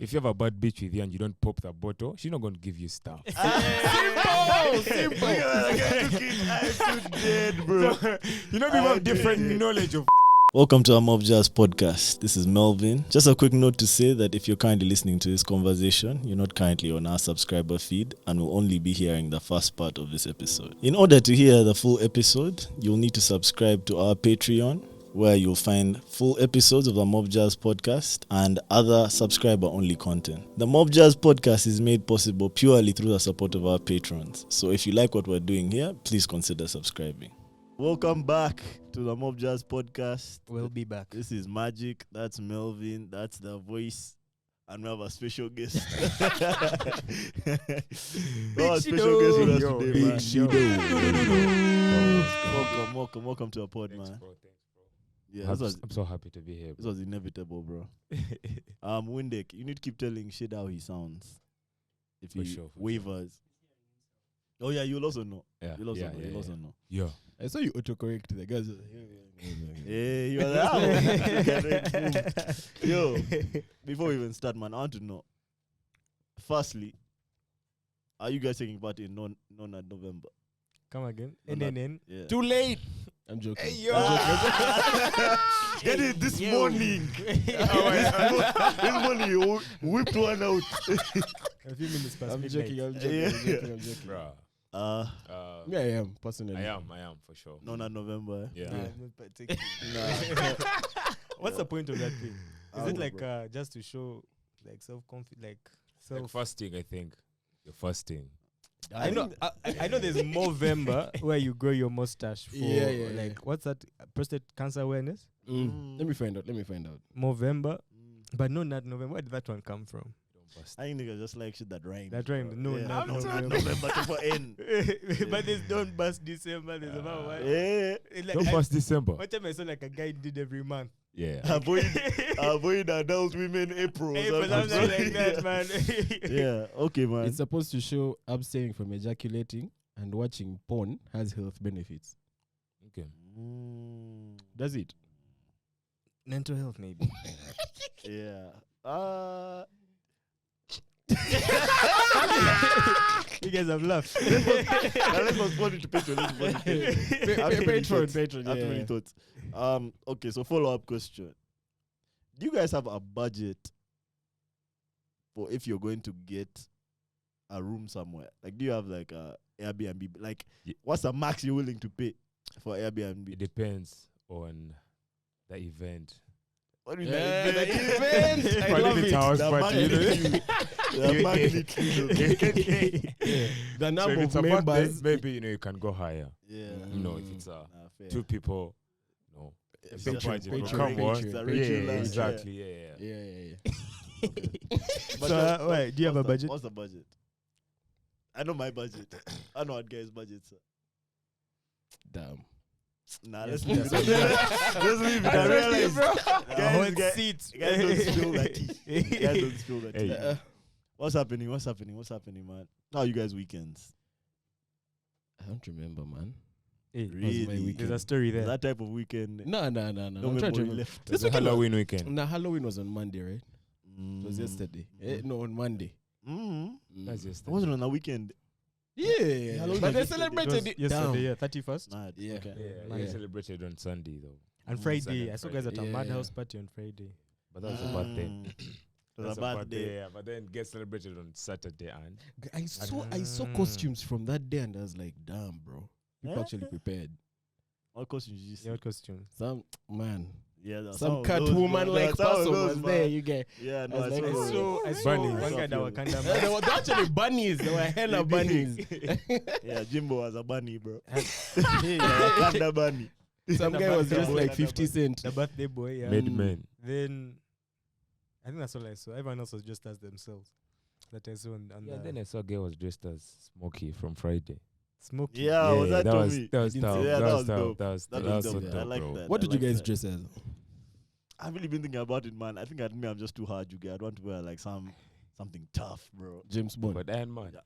if you have a bad bitch with you and you don't pop the bottle, she's not going to give you stuff. Simple. I'm too dead, bro. So, people have different knowledge of. Welcome to our Mob Jazz podcast. This is Melvin. Just a quick note to say that if you're currently listening to this conversation, you're not currently on our subscriber feed and will only be hearing the first part of this episode. In order to hear the full episode, you'll need to subscribe to our Patreon, where you'll find full episodes of the Mob Jazz podcast and other subscriber-only content. The Mob Jazz podcast is made possible purely through the support of our patrons. So if you like what we're doing here, please consider subscribing. Welcome back to the Mob Jazz podcast. We'll be back. This is Magic. That's Melvin. That's the voice. And we have a special guest. Our special guest with us today, Big man. Shido. Welcome to our pod, Thanks, man. bro. Yeah, I'm so happy to be here. this was inevitable, bro. Windek, you need to keep telling Shido how he sounds. If For he sure. wavers. Oh yeah, you'll also know. Yeah, You'll also yeah, know. yeah, You'll yeah. also know. Yeah. I saw you autocorrect the guys. Yeah, you are like, yo, before we even start, man, I want to know. Firstly, are you guys taking part in non at November? Come again. On that- NNN. Yeah. Too late. I'm joking. Hey, yo. Get it this morning. This morning you whipped one out. A few minutes past I'm midnight. joking. Yeah. I'm joking. Bruh. Yeah, I am personally. I am for sure. Non at November. Eh? Yeah. Nah, I'm not particular. What's the point of that thing? Is it like just to show like self-confidence, like self? Like fasting, I think. You're fasting. I know. I know. There's Movember where you grow your mustache for Yeah. like what's that? Prostate cancer awareness. Let me find out. Movember, but no, not November. Where did that one come from? I think niggas just like shit that rhymes. That rhymed. No, Yeah. not November. November to for N. But there's don't bust December. There's about what? Yeah. Like, Don't pass December. one time I saw like a guy did every month. Yeah. Avoid adult women April. Hey, but something like that, man. Yeah. Okay, man. It's supposed to show abstaining from ejaculating and watching porn has health benefits. Okay. Does it? Mental health, maybe. Yeah. You guys have laughed. Let's postpone it to Patreon. Patreon. I have too many thoughts. Okay, so follow-up question. Do you guys have a budget for if you're going to get a room somewhere? Like, do you have like a Airbnb? Like, what's the max you're willing to pay for Airbnb? It depends on the event. What do you Event. I But love if it's it. house The party, magnitude. The magnitude. The So number if of it's a birthday, members. maybe you can go higher. Yeah. You know, if it's Nah, fair. 2 people, no. It's a Patreon, budget, bro. Patreon, Come on. It's a Yeah, regular, exactly. Yeah. Yeah. But So, wait, do you have a budget? What's the budget? I know my budget. I know what guys' budgets are. Damn. Nah, Yes, let's leave it. yes. Let's leave it. I realize guys don't spill that tea. Guys don't spill that tea. Hey. What's happening, man? How are you guys' weekends? I don't remember, man. Hey, How's my weekend? there's a story there. That type of weekend. No. No I'm trying to memory remember. left. It's a Halloween weekend. Nah, Halloween was on Monday, right? It was yesterday. No, on Monday. That's It yesterday. wasn't on a weekend. Yeah, Halloween but they was yesterday. celebrated it. Yesterday, yeah, 31st. Mad. Yeah. Okay. Yeah, Yeah. I celebrated on Sunday though. And Mm, Friday. Sunday, I saw guys at a Yeah. madhouse party on Friday. But that was a bad day. It was a bad day. Yeah, but then get celebrated on Saturday and I saw costumes from that day and I was like, damn, bro. People Eh? actually prepared. What costumes did you see? Yeah, what costume? Some man, Yeah, that's some how it goes, Catwoman bro. like That's how it person goes, was man. there. You get. Yeah, no, I was I like, saw. I saw Bunnies. one guy that was kind of There were actually bunnies. There were hella bunnies. Yeah, Jimbo was a bunny, bro. Hey, Wakanda bunny. Some guy was just like 50 cent. the birthday boy. Yeah. made men. Then I think that's all I saw. Everyone else was just as themselves. That I saw on Yeah, the then I saw a girl was dressed as Smokey from Friday. smoky. Yeah, was that that was Tommy? that was I didn't tough. see that. That Yeah, was that was tough. dope. That was That that was was so dope. I dope, like bro. that. What I did you like guys that. dress as? I've really been thinking about it, man. I think I'm just too hard, you guys. I want to wear like something tough, bro. James Bond. But Iron Man. Yeah.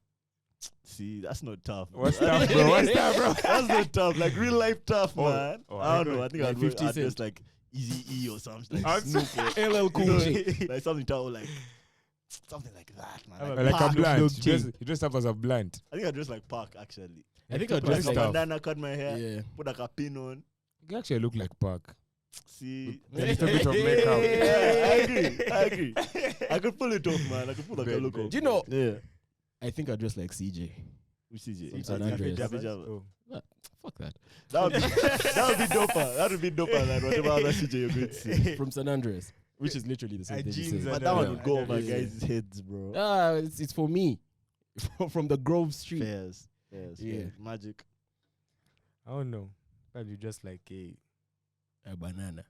See, that's not tough. What's that, bro? What's that, bro? That's not tough. Like real life tough, Oh, man. oh, I don't know. I think like I'd 50 just Cent. like Easy E or something. I'd Like Snoop or LL Cool J. like something tough, like something like that, man. Have Like a Like a Park. blunt. You dress up as a blunt. I think I dress like Park actually. I think Like I'll dress Like a like. bandana, cut my hair, Yeah. put like a pin on. You actually look like Park. See, A little bit of makeup. yeah, I agree. I could pull it off, man. I could pull like a Very, look very off. Do you know? Yeah. I think I'll dress like CJ. Which is From it? San Jabba Andreas. Jabba. Oh. Fuck that. That would be doper. That would be doper than whatever other CJ you're going to see. From San Andreas, which is literally the same thing. Jeans you say. and But that one Yeah. would go over Yeah. guys' heads, bro. It's for me. From the Grove Street. Fairs. Yeah. Magic. I don't know. Probably just like A banana.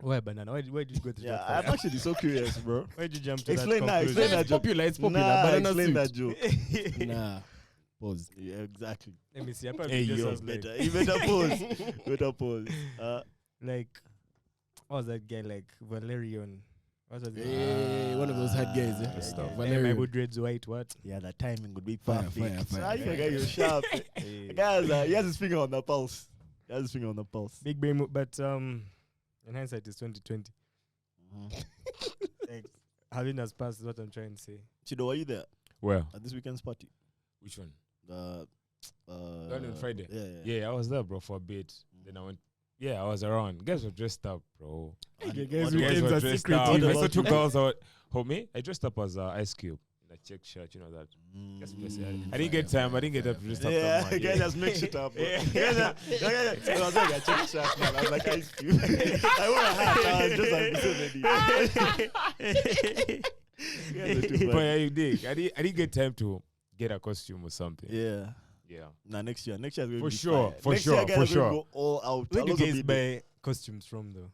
why banana? Why did you go to Yeah, that? I'm actually so curious, bro. Why did you jump to Explain that that. Explain conclusion? that joke. It's popular. Nah, banana explain suit. that joke. Nah. Pause. Yeah, exactly. Let me see. I probably Hey, just yo, was like, You better pause. Better pause. like, what was that guy like? Valerian. What was it? Hey, one of those hard guys. Yeah, Stuff. yeah. My Valerian. dreads white. What? Yeah, the timing would be Fire, perfect. fire, Ah, fire. you guy, you're sharp. Hey. The guy has, he has his finger on the pulse. Big brain, but in hindsight, it's 2020. Like, having us passed is what I'm trying to say. Chido, were you there Well, at this weekend's party? which one? The one on Friday. Yeah. Yeah, I was there, bro, for a bit. Then I went. Yeah, I was around. Guys were dressed up, bro. And guys, what we about- Weekends Guys were are dressed secret. up. What I saw about two you? girls out. Homie, I dressed up as Ice Cube in a check shirt. You know that. Guess what I said? I didn't get time. I didn't get up to dress up. Yeah, that much. guys just mix it up. Bro. I was like, I checked shot, man. I was like, Ice Cube. I wore a hat. I was just like, But yeah, you did. I didn't get time to get a costume or something. Yeah. Yeah. Nah, next year is going to For be sure, fire. for Next sure, year, guys for are sure. gonna go all out. Where I'll do you also guys be there. buy costumes from, though?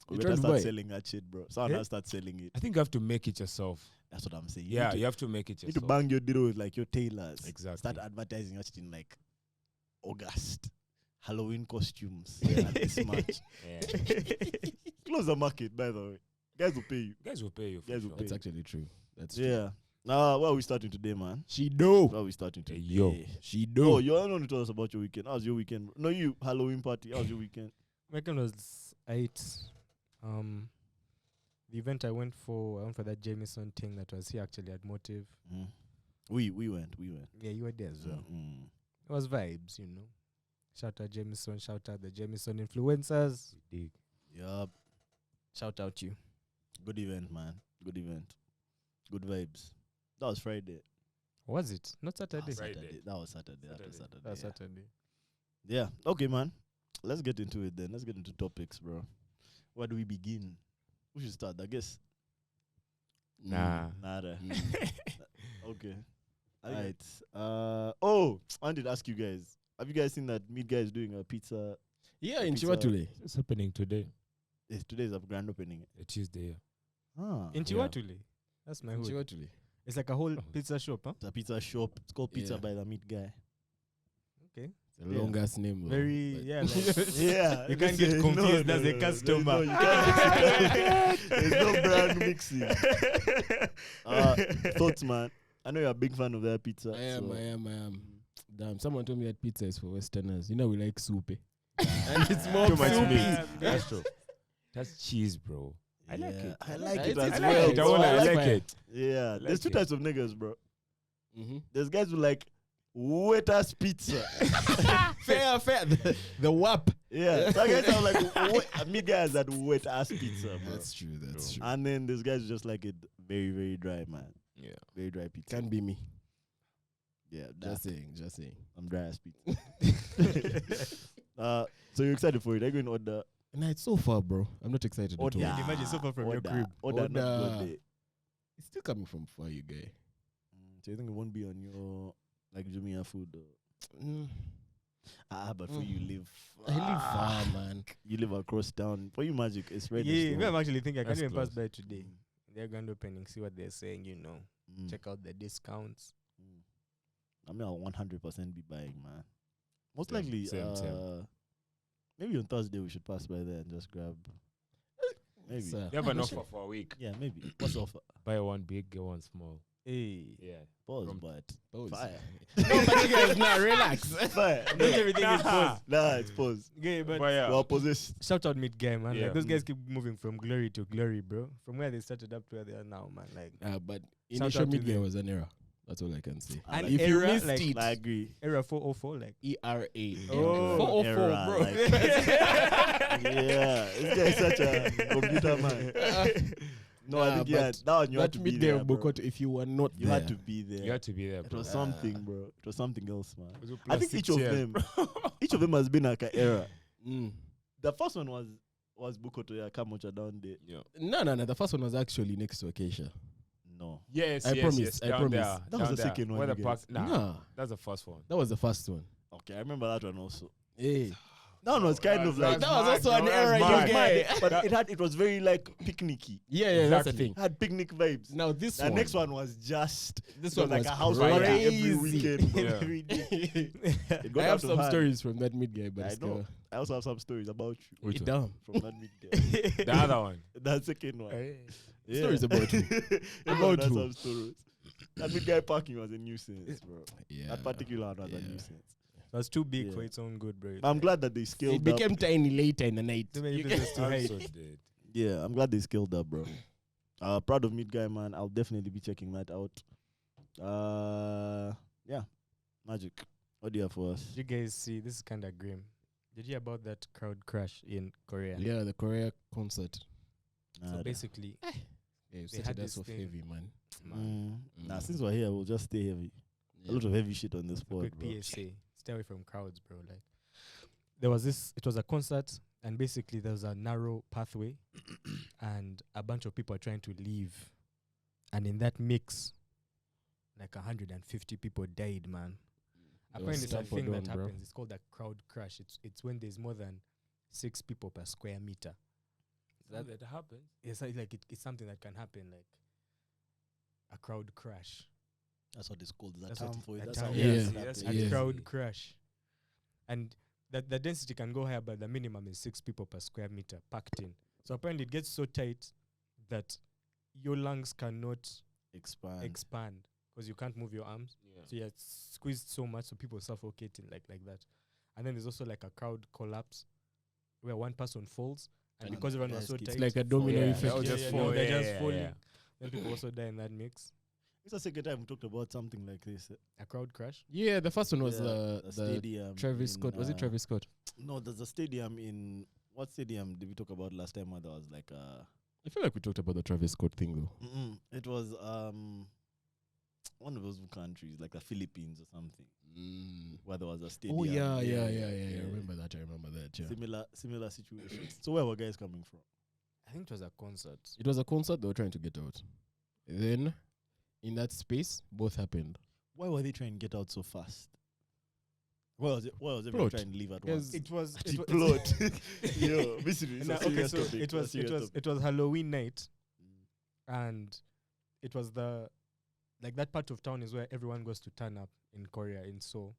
We You better trying to start buy? selling that shit, bro. Someone Yeah? has to start selling it. I think you have to make it yourself. That's what I'm saying. Yeah, you you have to make it need to yourself. bang your deal with like your tailors. Exactly. Start advertising your shit in like August. Halloween costumes at this match. Yeah. Close the market, by the way. Guys will pay you. Guys will pay you. For Guys will sure. pay. That's actually true. That's true. Yeah. Now, where are we starting today, man? Shido. Where are we starting today? Hey, yo. Oh, Shido. you all want to tell us about your weekend. How's your weekend? No, you, Halloween party. How's your weekend? Weekend was 8. The event I went for that Jameson thing that was here actually at Motive. Mm. We went. Yeah, you were there as well. Mm. It was vibes, you know. Shout out Jameson, shout out the Jameson influencers. Yup. Shout out you. Good event, man. Good event. Good vibes. That was Friday. Was it? Not Saturday. Friday. That was Saturday. Saturday. That was yeah. Saturday. Yeah. Okay, man. Let's get into it then. Let's get into topics, bro. Where do we begin? Who should start? I guess. Nah. Nada. Mm. Okay. Alright. Oh, I wanted to ask you guys. Have you guys seen that Meat Guy is doing a pizza? Yeah, in Pizza. Chiwatule. It's happening today. Yes, today is a grand opening. Tuesday. Ah. In Yeah. Chiwatule. That's my In hood. Chiwatule. It's like a whole pizza shop, huh? It's a pizza shop. It's called Pizza Yeah. by the Meat Guy. Okay. It's a Yeah. long ass name. though, Very, but- yeah. Like, Yeah. You can't get confused as a customer. No, you can't mix it up. There's no brand mixing. Thoughts, man. I know you're a big fan of that pizza. I am. so- Damn, someone told me that pizza is for Westerners. You know we like soup. And it's more Too much soupy. meat. That's true. That's cheese, bro. I like Yeah, it. I like Yeah, it it's- as it's I like well. it. I wanna- I like fine. it. Yeah, like there's two it. types of niggas, bro. Mm-hmm. There's guys who like wet ass pizza. Fair. The WAP. Yeah, so I guess I'm like, me guys that wet ass pizza, bro. That's true. That's true. And then there's guys who just like it very, very dry, man. Yeah. Very dry pizza. Can be me. Yeah, Just saying. I'm dry ass pizza. So you're excited for it? Are you going to order? Nah, it's so far, bro. I'm not excited at all. Order. Yeah. Imagine so far from your crib. Order, not Order. go there. It's still coming from far, you guy. So you think it won't be on your like Jumia food? Mm. But for you live. I live far, man. You live across town. For you, Magic, it's ready. Yeah, me, I'm actually thinking I can't That's even pass close. by today. Their grand opening, see what they're saying, you know. Check out the discounts. I mean, I'll 100% be buying, man. Most Same, likely, same. maybe on Thursday we should pass by there and just grab. Maybe. Sir. You have an offer for a week. Yeah, maybe. What's the offer? Buy one big, get one small. Hey. Yeah. Pause, From- but Pause. fire. No, but you guys, nah, relax. Fire. Not everything is pause. Nah, it's pause. Yeah, but But yeah. Well, possessed. shout out mid game, man. Yeah. Like those guys keep moving from glory to glory, bro. From where they started up to where they are now, man. Like But Shout initial out to mid game them. was an error. That's all I can say. I An like If you era, missed like- it, I agree. era 404, like ERA. Oh, 404, era, bro. like- Yeah, this guy is such a computer man. No, I Nah, think yeah, but that one you had That to be mid there, game, bro. Bokoto, if you were not You there, had to be there. You had to be there, It bro. was something, bro. It was something else, man. It was I think each of them, each of them has been like an era. The first one was Bukoto, yeah, Kamocha down there. Yeah. No. The first one was actually next to Acacia. No, Yes, I yes, promise, yes. I Down promise. there. That was down the there. second one, Where the you park? guys. Nah, Nah, that's the first one. that was the first one. okay, I remember that one also. Hey, That one was kind of like that was also an era, it you was get. mad, but it was very like picnicky. Yeah, that's the Exactly. thing. Had picnic vibes. Now this The one, next one was just this it was one like was a house crazy. party every crazy. weekend, Yeah. every day. It I got have out of some hand. stories from that mid guy, but I it's know. I also have some stories about you Which it one? down. from that midday. The other one. That second one. Yeah. Stories about who? About About who? some stories. That mid guy parking was a nuisance, bro. Yeah, That particular one was a Yeah. nuisance. it was too big Yeah. for its own good, bro. I'm glad that they scaled it became up. tiny later in the night. Too many You places get- to I'm hide. so dead. Yeah, I'm glad they scaled up, bro. Proud of mid guy, man. I'll definitely be checking that out. Yeah, Magic. What do you have for us? Did you guys see? This is kind of grim. Did you hear about that crowd crash in Korea? Yeah, the Korea concert. So Nah, basically, Yeah, They you had started us this off thing. heavy, man. Nah, Mm. since we're here, we'll just stay heavy. A lot of heavy shit on this pod, quick bro. PSA: stay away from crowds, bro. Like there was this. It was a concert, and basically there was a narrow pathway, and a bunch of people are trying to leave, and in that mix, like 150 people died, man. There was Apparently, it's a stampered thing that on, bro. happens. It's called a crowd crash. It's when there's more than 6 people per square meter. That happened. It's like it's something that can happen, like a crowd crash. That's what it's called. There's a That's what term it- for it. a That's term, how yeah. it's See, that that's thing. A Yeah. crowd crash. And the density can go higher, but the minimum is 6 people per square meter packed in. So apparently it gets so tight that your lungs cannot Expand. expand because you can't move your arms. Yeah. So you're squeezed so much so people suffocating like that. And then there's also like a crowd collapse where one person falls and And because everyone was guys so keep- tight. It's like a domino Yeah, effect. that was Yeah, just yeah, fall. they're Yeah, just yeah, falling. yeah. Then people also die in that mix. It's the second time we talked about something like this. A crowd crash. Yeah, the first one was Yeah, the stadium. Travis in, Scott. Was it Travis Scott? No, there's a stadium in. What stadium did we talk about last time? Where there was like a. I feel like we talked about the Travis Scott thing though. It was one of those countries, like the Philippines or something, where there was a stadium. Oh yeah. I remember that. Yeah. Similar situation. So where were guys coming from? I think it was a concert. It was a concert they were trying to get out. Then, in that space, both happened. Why were they trying to get out so fast? Why was everyone Plot. trying to leave at Yes. once? It was The plot. Yo, basically, it's No, a okay, serious so topic. it was it was Halloween night, and it was like that part of town is where everyone goes to turn up in Korea in Seoul.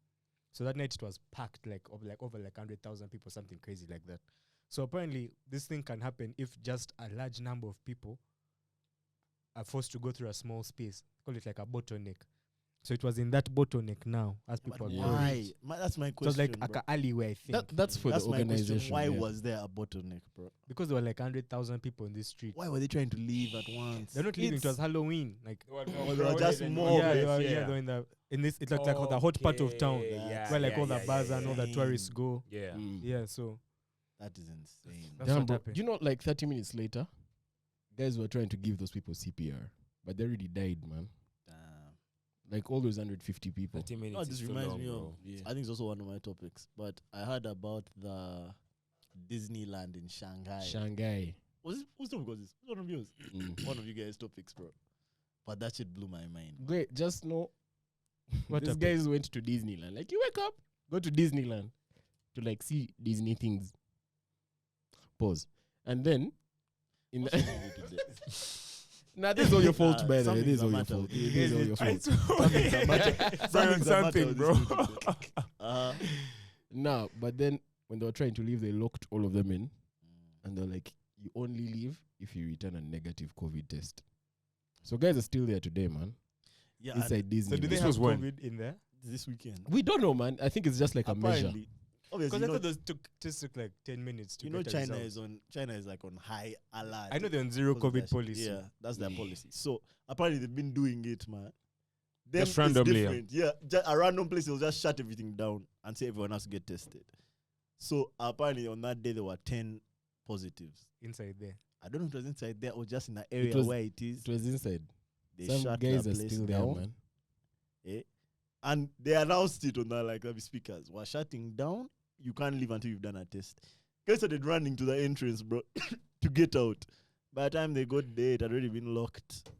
So that night it was packed like over 100,000 people, something crazy like that. So apparently this thing can happen if just a large number of people are forced to go through a small space. Call it like a bottleneck. So it was in that bottleneck now as people But are Yeah. going. why? That's my It was question. like bro. a alleyway, I think. That's for That's the my question. organization. Why yeah. was there a bottleneck, bro? Because there were like 100,000 people in this street. Why were they trying to leave at once? They're not leaving. It was Halloween. Like Oh, they were just more. yeah, Yes, they're in the in this. It's like the hot part of town where like all the bars and all the yeah. tourists go. Yeah. Yeah, so That is insane. That's Damn, what bro. happened. You know, like 30 minutes later, guys were trying to give those people CPR, but they already died, man. Damn. Like all those 150 people. 30 minutes. No, is this too reminds long, me of. bro. I think it's also one of my topics. But I heard about the Disneyland in Shanghai. Shanghai. Whose topic was this? One of yours. Mm. One of you guys' topics, bro. But that shit blew my mind. Great. Just know What these happened? guys went to Disneyland. Like, you wake up, go to Disneyland to like see Disney things. Pause. And then, in What's the wrong with you today? nah, this is all your fault, by the way. something's This is the all your matter fault. with you. This is all your fault. Something's the matter. Something's the matter something, with bro. this dude today. Nah, but then when they were trying to leave, they locked all of them in. And they're like, you only leave if you return a negative COVID test. So guys are still there today, man. Yeah, inside Disney. So do they This have was when? COVID in there? this weekend. We don't know, man. I think it's just like a measure. Apparently, obviously, Because I thought those took like 10 minutes to you know get a China result. China is like on high alert. I know they're on zero because of COVID that shit. policy. Yeah, that's their policy. So apparently they've been doing it, man. Them, Just it's randomly, yeah. different. Yeah, a random place will just shut everything down and say everyone has to get tested. So apparently on that day there were 10 positives. Inside there. I don't know if it was inside there or just in the area was- where it is. It was inside. They Some shut guys the are place still there, down. man. And they announced it on the like speakers. We're shutting down. You can't leave until you've done a test. Guys started running to the entrance, bro, to get out. By the time they got there, it had already been locked.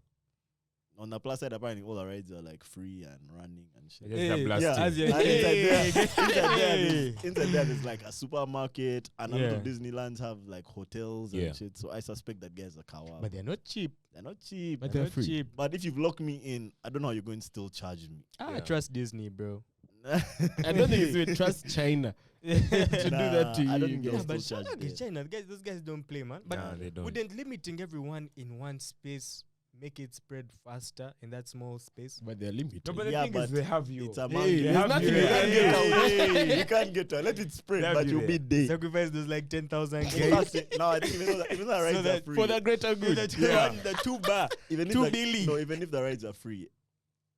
On the plus side, apparently all the rides are like free and running and shit. Just the blasting. Yeah, as you- and Hey. inside there, there's like a supermarket, and a lot of Yeah. Disneylands have like hotels Yeah. and shit. So I suspect that guys are kawa. But they're not cheap. They're not cheap. But They're they're not free. cheap. But if you've locked me in, I don't know how you're going to still charge me. I Yeah. trust Disney, bro. I don't think it's we trust China to do that to you. I don't think guys. they'll Yeah, but still China, charge them. China, those guys don't play, man. But Nah, they don't. wouldn't limiting everyone in one space make it spread faster in that small space? But they're limited. No, but the Yeah, thing is, but they have you. It's a Hey, mountain. there's You nothing can't you get can out. do. You can't get out. Let it spread, They but have you you'll be there. dead. Sacrifice those like 10,000 In guys. fact, no, I think even though the rides are that free, for the greater good. The two bar. even if 2 the, billion. no, even if the rides are free,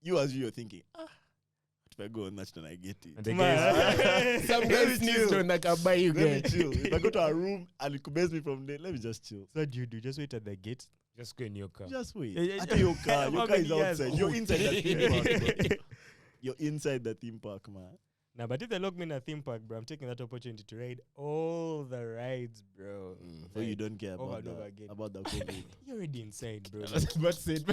you're thinking, if I go on that, then I get it. And the Man. guys, Some Let guys me sneeze chill. on I can buy you Let me guys. chill. If I go to a room and it could me from there, let me just chill. So what do you do? Just wait at the gate. just go in your car. Just wait. Yeah, yeah, I tell your car. How Your car is many years? outside. You're inside the theme park. Bro. You're inside the theme park, man. Nah, but if they lock me in a theme park, bro, I'm taking that opportunity to ride all the rides, bro. So you don't care Over about and over the, again. about the COVID. You're already inside, bro. But said,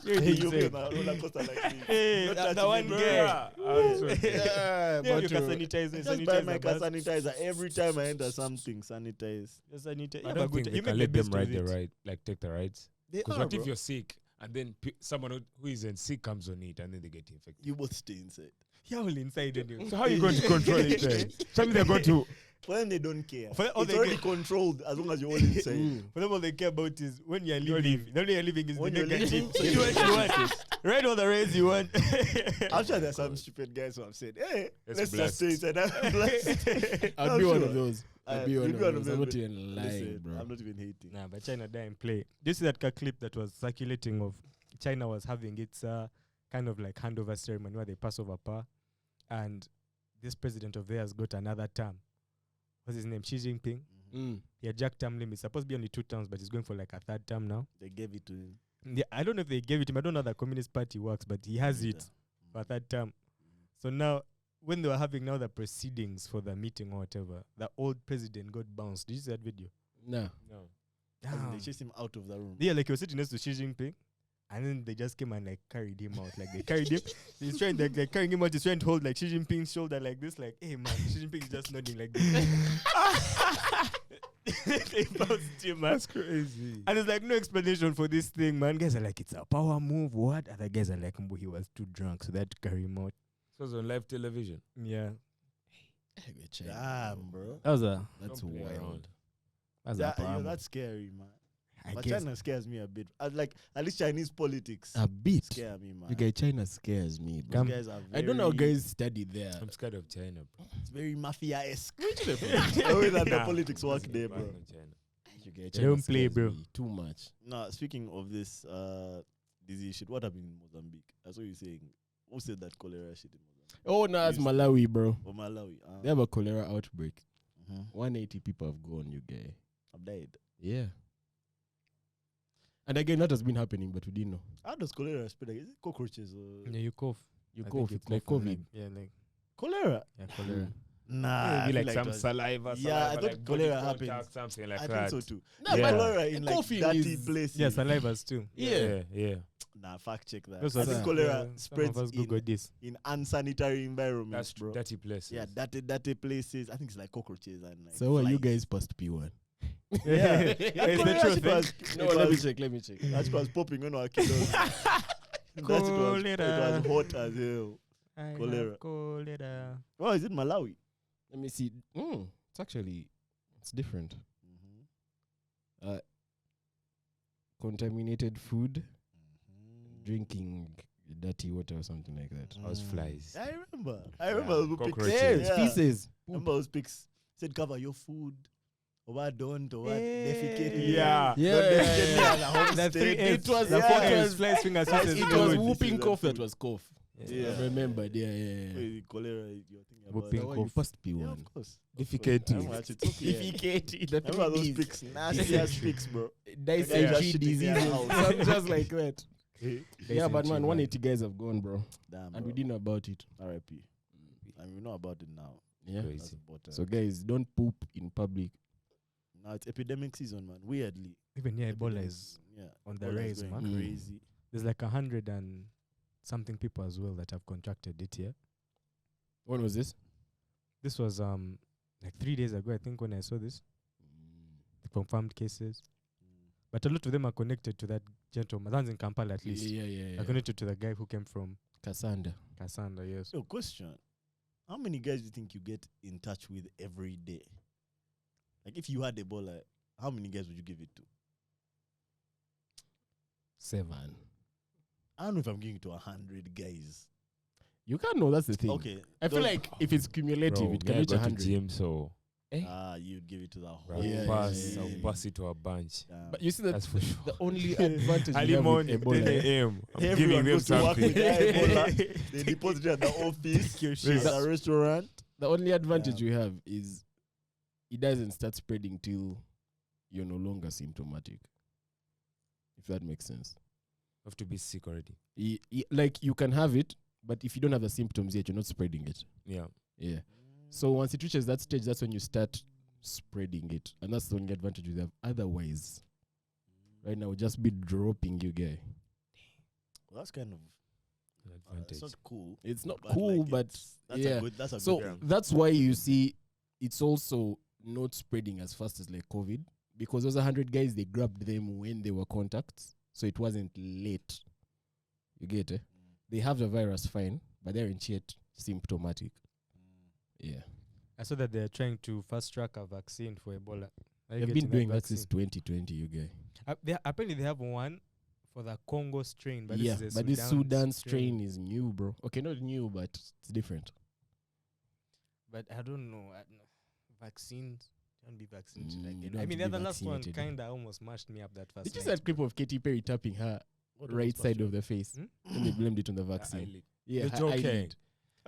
You're Hey, already you'll be inside. on a roller coaster like me. Hey, Not the touching one me, guy. Yeah, yeah, Yeah, you but can sanitize it. Just buy my car bus. sanitizer every time I enter something. Sanitize. Just sanitize. I Yeah, don't but think good- we you can make let the them best ride of the it. ride, like take the rides. They Because are, what bro. if you're sick and then someone who isn't sick comes on it and then they get infected? You both stay inside. You're all inside anyway. So how are you going to control it then? Something they're going to. For them, they don't care. For all It's they already get- controlled as long as you're all inside. For them, all they care about is when you're leaving. The only you're leaving is When the you're negative. leaving, So do what you want. Ride all the rides you want. I'm sure there's some stupid guys who have said, hey, Let's let's just blast. stay inside. I'm blessed. I'll I'm be one sure. of those. I'll be You'll one be of one of those. I'm them, not even lying, Listen, bro. I'm not even hating. Nah, but China didn't play. Do you see that clip that was circulating of China was having its kind of like handover ceremony where they pass over power, and this president of theirs got another term. What's his name? Xi Jinping. Mm. Yeah, Jack term limit. Supposed to be only 2 terms, but he's going for like a 3rd term now. They gave it to him. Yeah, I don't know if they gave it him. I don't know how the Communist Party works, but he has it for a 3rd term. So now, when they were having now the proceedings for the meeting or whatever, the old president got bounced. Did you see that video? Nah. No. As in Damn. They chased him out of the room. Yeah, like he was sitting next to Xi Jinping, and then they just came and like carried him out. Like they carried him. He's trying like they're carrying him out. He's trying to hold like Xi Jinping's shoulder like this. Like, hey man, Xi Jinping is just nodding like this. They bounced him, man. That's crazy. And there's like no explanation for this thing, man. Guys are like, it's a power move. What? Other guys are like, "Mbo, he was too drunk, so they had to carry him out. It was on live television. Yeah, Damn, bro. that was a That's Don't play wild. around. that's That, a power move. that's scary, man. I But guess. China scares me a bit. Like at least Chinese politics A bit. scare me, man. You guys, China scares me, Those bro. guys are I don't know how very- guys study there. I'm scared of China, bro. It's very mafia-esque. The way that the Nah, politics work doesn't there, work bro. on China. You guys, They don't China play, scares bro. me Too much. Now, speaking of this disease shit, what happened in Mozambique? I saw you saying, who said that cholera shit in Mozambique? Oh, no, it's Yes. Malawi, bro. Or Malawi? They have a cholera outbreak. Mhm. 180 people have gone, you guys. I've died. Yeah. And again, that has been happening, but we didn't know. How does cholera spread? Is it cockroaches or Yeah, you cough. You I cough, think it's like cough COVID. and yeah, like cholera? cholera. Nah, Maybe I like feel some it was- saliva. Yeah, I saliva, thought like body cholera contact, happens. something like I that. think so too. Nah, Yeah. but Cholera in like coughing dirty is- places. Yeah, salivas too. Yeah. Nah, fact check that. Those I are think the- cholera Some of spreads us Google in, this. in unsanitary environments, That's bro. dirty places. Yeah, dirty places. I think it's like cockroaches and like. So, are you flies. guys past P1? Yeah. It's the Cholera truth. shit eh? was- No, it let me was- check, let me check. That shit was popping on our kids. It was hot as hell. I have Cholera. cholera. Oh, is it Malawi? Let me see. It's actually, it's different. Contaminated food, drinking dirty water or something like that. House flies. I remember those pics. Cockroaches. Yeah. Feces. Remember those pics? Said cover your food. Or what don't or what defecate. Yeah. Yeah. The three It Fs, was the yeah. four It Fs, was- flies, fingers, It faces, was food. whooping cough. Food. That was cough. Yeah. I remembered. Yeah. Wait, cholera, you're thinking about Whooping that. Oh, you cough. first be Yeah, one. of course. Defecating. I remember that shit. Okay. Defecating. The Remember those 2Ds. pics? Nasty ass pics, bro. Dysentery just shitting disease. their house. Something just like that. Yeah, but man, Dysentery, 180 guys have gone, bro. Damn, And we bro. didn't know about it. R.I.P. And we know about it now. Yeah. Crazy. That's important. So guys, don't poop in public. Now it's epidemic season, man. Weirdly. Even here, Ebola Epidemic is season, yeah. on the Ebola is rise, going man. Mm. crazy. There's like 100 and something people as well that have contracted it here. When was this? This was like 3 days ago, I think, when I saw this. The confirmed cases. But a lot of them are connected to that gentleman. That's in Kampala, at least. Yeah. Are connected to the guy who came from Cassandra. Cassandra, yes. So, question. How many guys do you think you get in touch with every day? Like, if you had Ebola, how many guys would you give it to? 7. I don't know if I'm giving it to 100 guys. You can't know. That's the thing. Okay. I feel those- like if it's cumulative, Bro, it can me, I reach go to 100. gym, so you'd give it to the whole. I'll Yeah, pass. yeah, I'll yeah. pass it to a bunch. Damn. But you see that That's for sure. the only advantage Early you have with morning, 10 Ebola. a.m. I'm Everyone giving them goes to work something. with Ebola. They deposit it at the office, shit. at the restaurant. The only advantage Yeah. you have is it doesn't start spreading till you're no longer symptomatic. If that makes sense. Have to be sick already. Like you can have it, but if you don't have the symptoms yet, you're not spreading it. Yeah. Yeah. So once it reaches that stage, that's when you start spreading it. And that's the only advantage you have. Otherwise, right now, we'll just be dropping you, guy. Well, that's kind of An it's advantage. not cool. It's not But cool, like, but That's yeah. a good. That's a So good. that's why you see it's also not spreading as fast as like COVID, because those 100 guys, they grabbed them when they were contacts, so it wasn't late. You get it? They have the virus fine, but they aren't yet symptomatic. Yeah, I saw that they're trying to fast track a vaccine for Ebola. Are you they've getting been doing that vaccine? since 2020. You guys. Apparently, they have one for the Congo strain, but Yeah, this is but this Sudan strain is new, bro. Okay, not new, but it's different. But I don't know. Vaccines don't be vaccinated You again. don't I have mean, to the be last one vaccinated. kind of almost mashed me up that first Did you night. see that clip of Katy Perry tapping her What right was side that? of the face? Hmm? And they blamed it on the The vaccine. eyelid. Yeah, You're her joking. eyelid.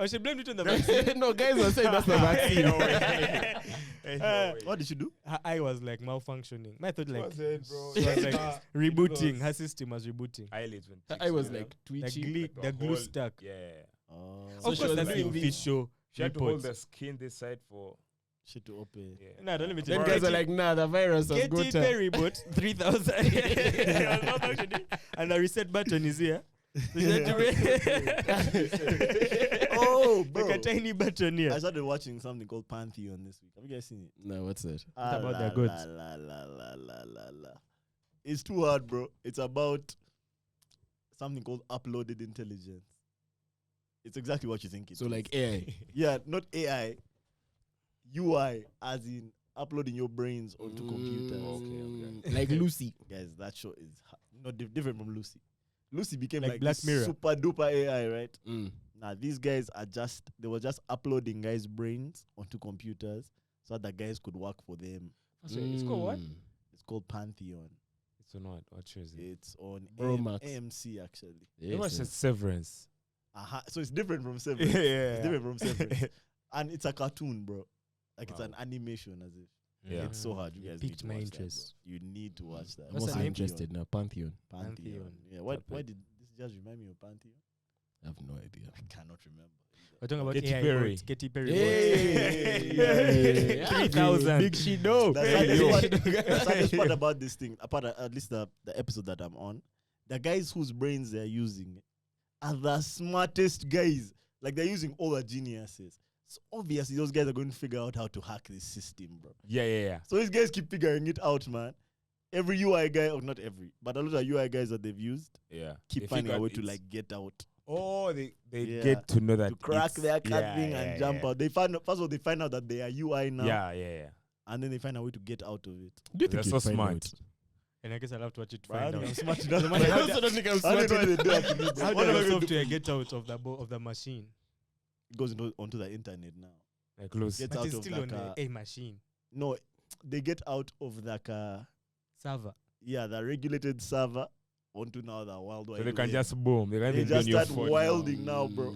Oh, she blamed it on the vaccine. No, guys were saying that's the vaccine. What did she do? Her eye was like malfunctioning. I thought like Was it, bro? she was like Nah, rebooting. those Her system was rebooting. eyelids when Her fixed, eye was you know? like The, twitching. glue, Like a the glue whole- stuck. Yeah. So Of she course, was that's like- official She had to hold reports. the skin this side for. Shit to open. Yeah. No, don't let me tell Then you. guys are like, nah, the virus has Get got it, her. very reboot 3000. It was not functioning. And the reset button is here. So you had to Oh, bro. like a tiny button here. I started watching something called Pantheon this week. Have you guys seen it? No, what's that? about their la, gods. la, la, la, la, la, la. It's too hard, bro. It's about something called uploaded intelligence. It's exactly what you think it So is. like AI. Yeah, not AI. UI, as in uploading your brains onto computers. Okay. Like Lucy. Guys, that show is not different from Lucy. Lucy became Like like Black this Mirror. super duper AI, right? Mm. Now these guys they were just uploading guys' brains onto computers so that the guys could work for them. So it's called what? Mm. It's called Pantheon. It's on what? What show is it? It's on Bro Max. AMC actually. You watched Yes, Severance. So it's different from Severance. Yeah. It's different from Severance. And it's a cartoon, bro. Like it's Wow. an animation as if. Yeah. It's so hard. You You guys piqued need to my watch that, bro. interest. You need to watch that. I'm What's also the name? interested now. Pantheon. Pantheon. Yeah. Why did this just remind me of Pantheon? I have no idea. I cannot remember. We're talking about Katy AI Perry. bots. Katy Perry Hey, bots. 3000. Big Shido. The saddest part about this thing, at least the episode that I'm on, the guys whose brains they're using are the smartest guys. Like they're using all the geniuses. So obviously those guys are going to figure out how to hack this system, bro. Yeah. So these guys keep figuring it out, man. Every UI guy, or not every, but a lot of UI guys that they've used Yeah. keep They finding a figure way out to it's- like get out, Oh, they Yeah. get to know that to crack it's- their cat yeah, thing yeah, and jump yeah. out. They find first of all they find out that they are UI now, Yeah. and then they find a way to get out of it. Do you They're think so you'd find smart. out? And I guess I'll have to watch it to Bro, I find don't out. think I'm smart enough. I also don't think I'm I don't smart know what enough. they do actually, bro. How What do am I I gonna software do? get out of the machine? It goes onto the internet now. Like close. Gets But out it's of still on the a machine. No, they get out of the Server. the regulated server onto now the wild wide So they can web. just boom. They can They even be on just your start phone. wilding now, bro.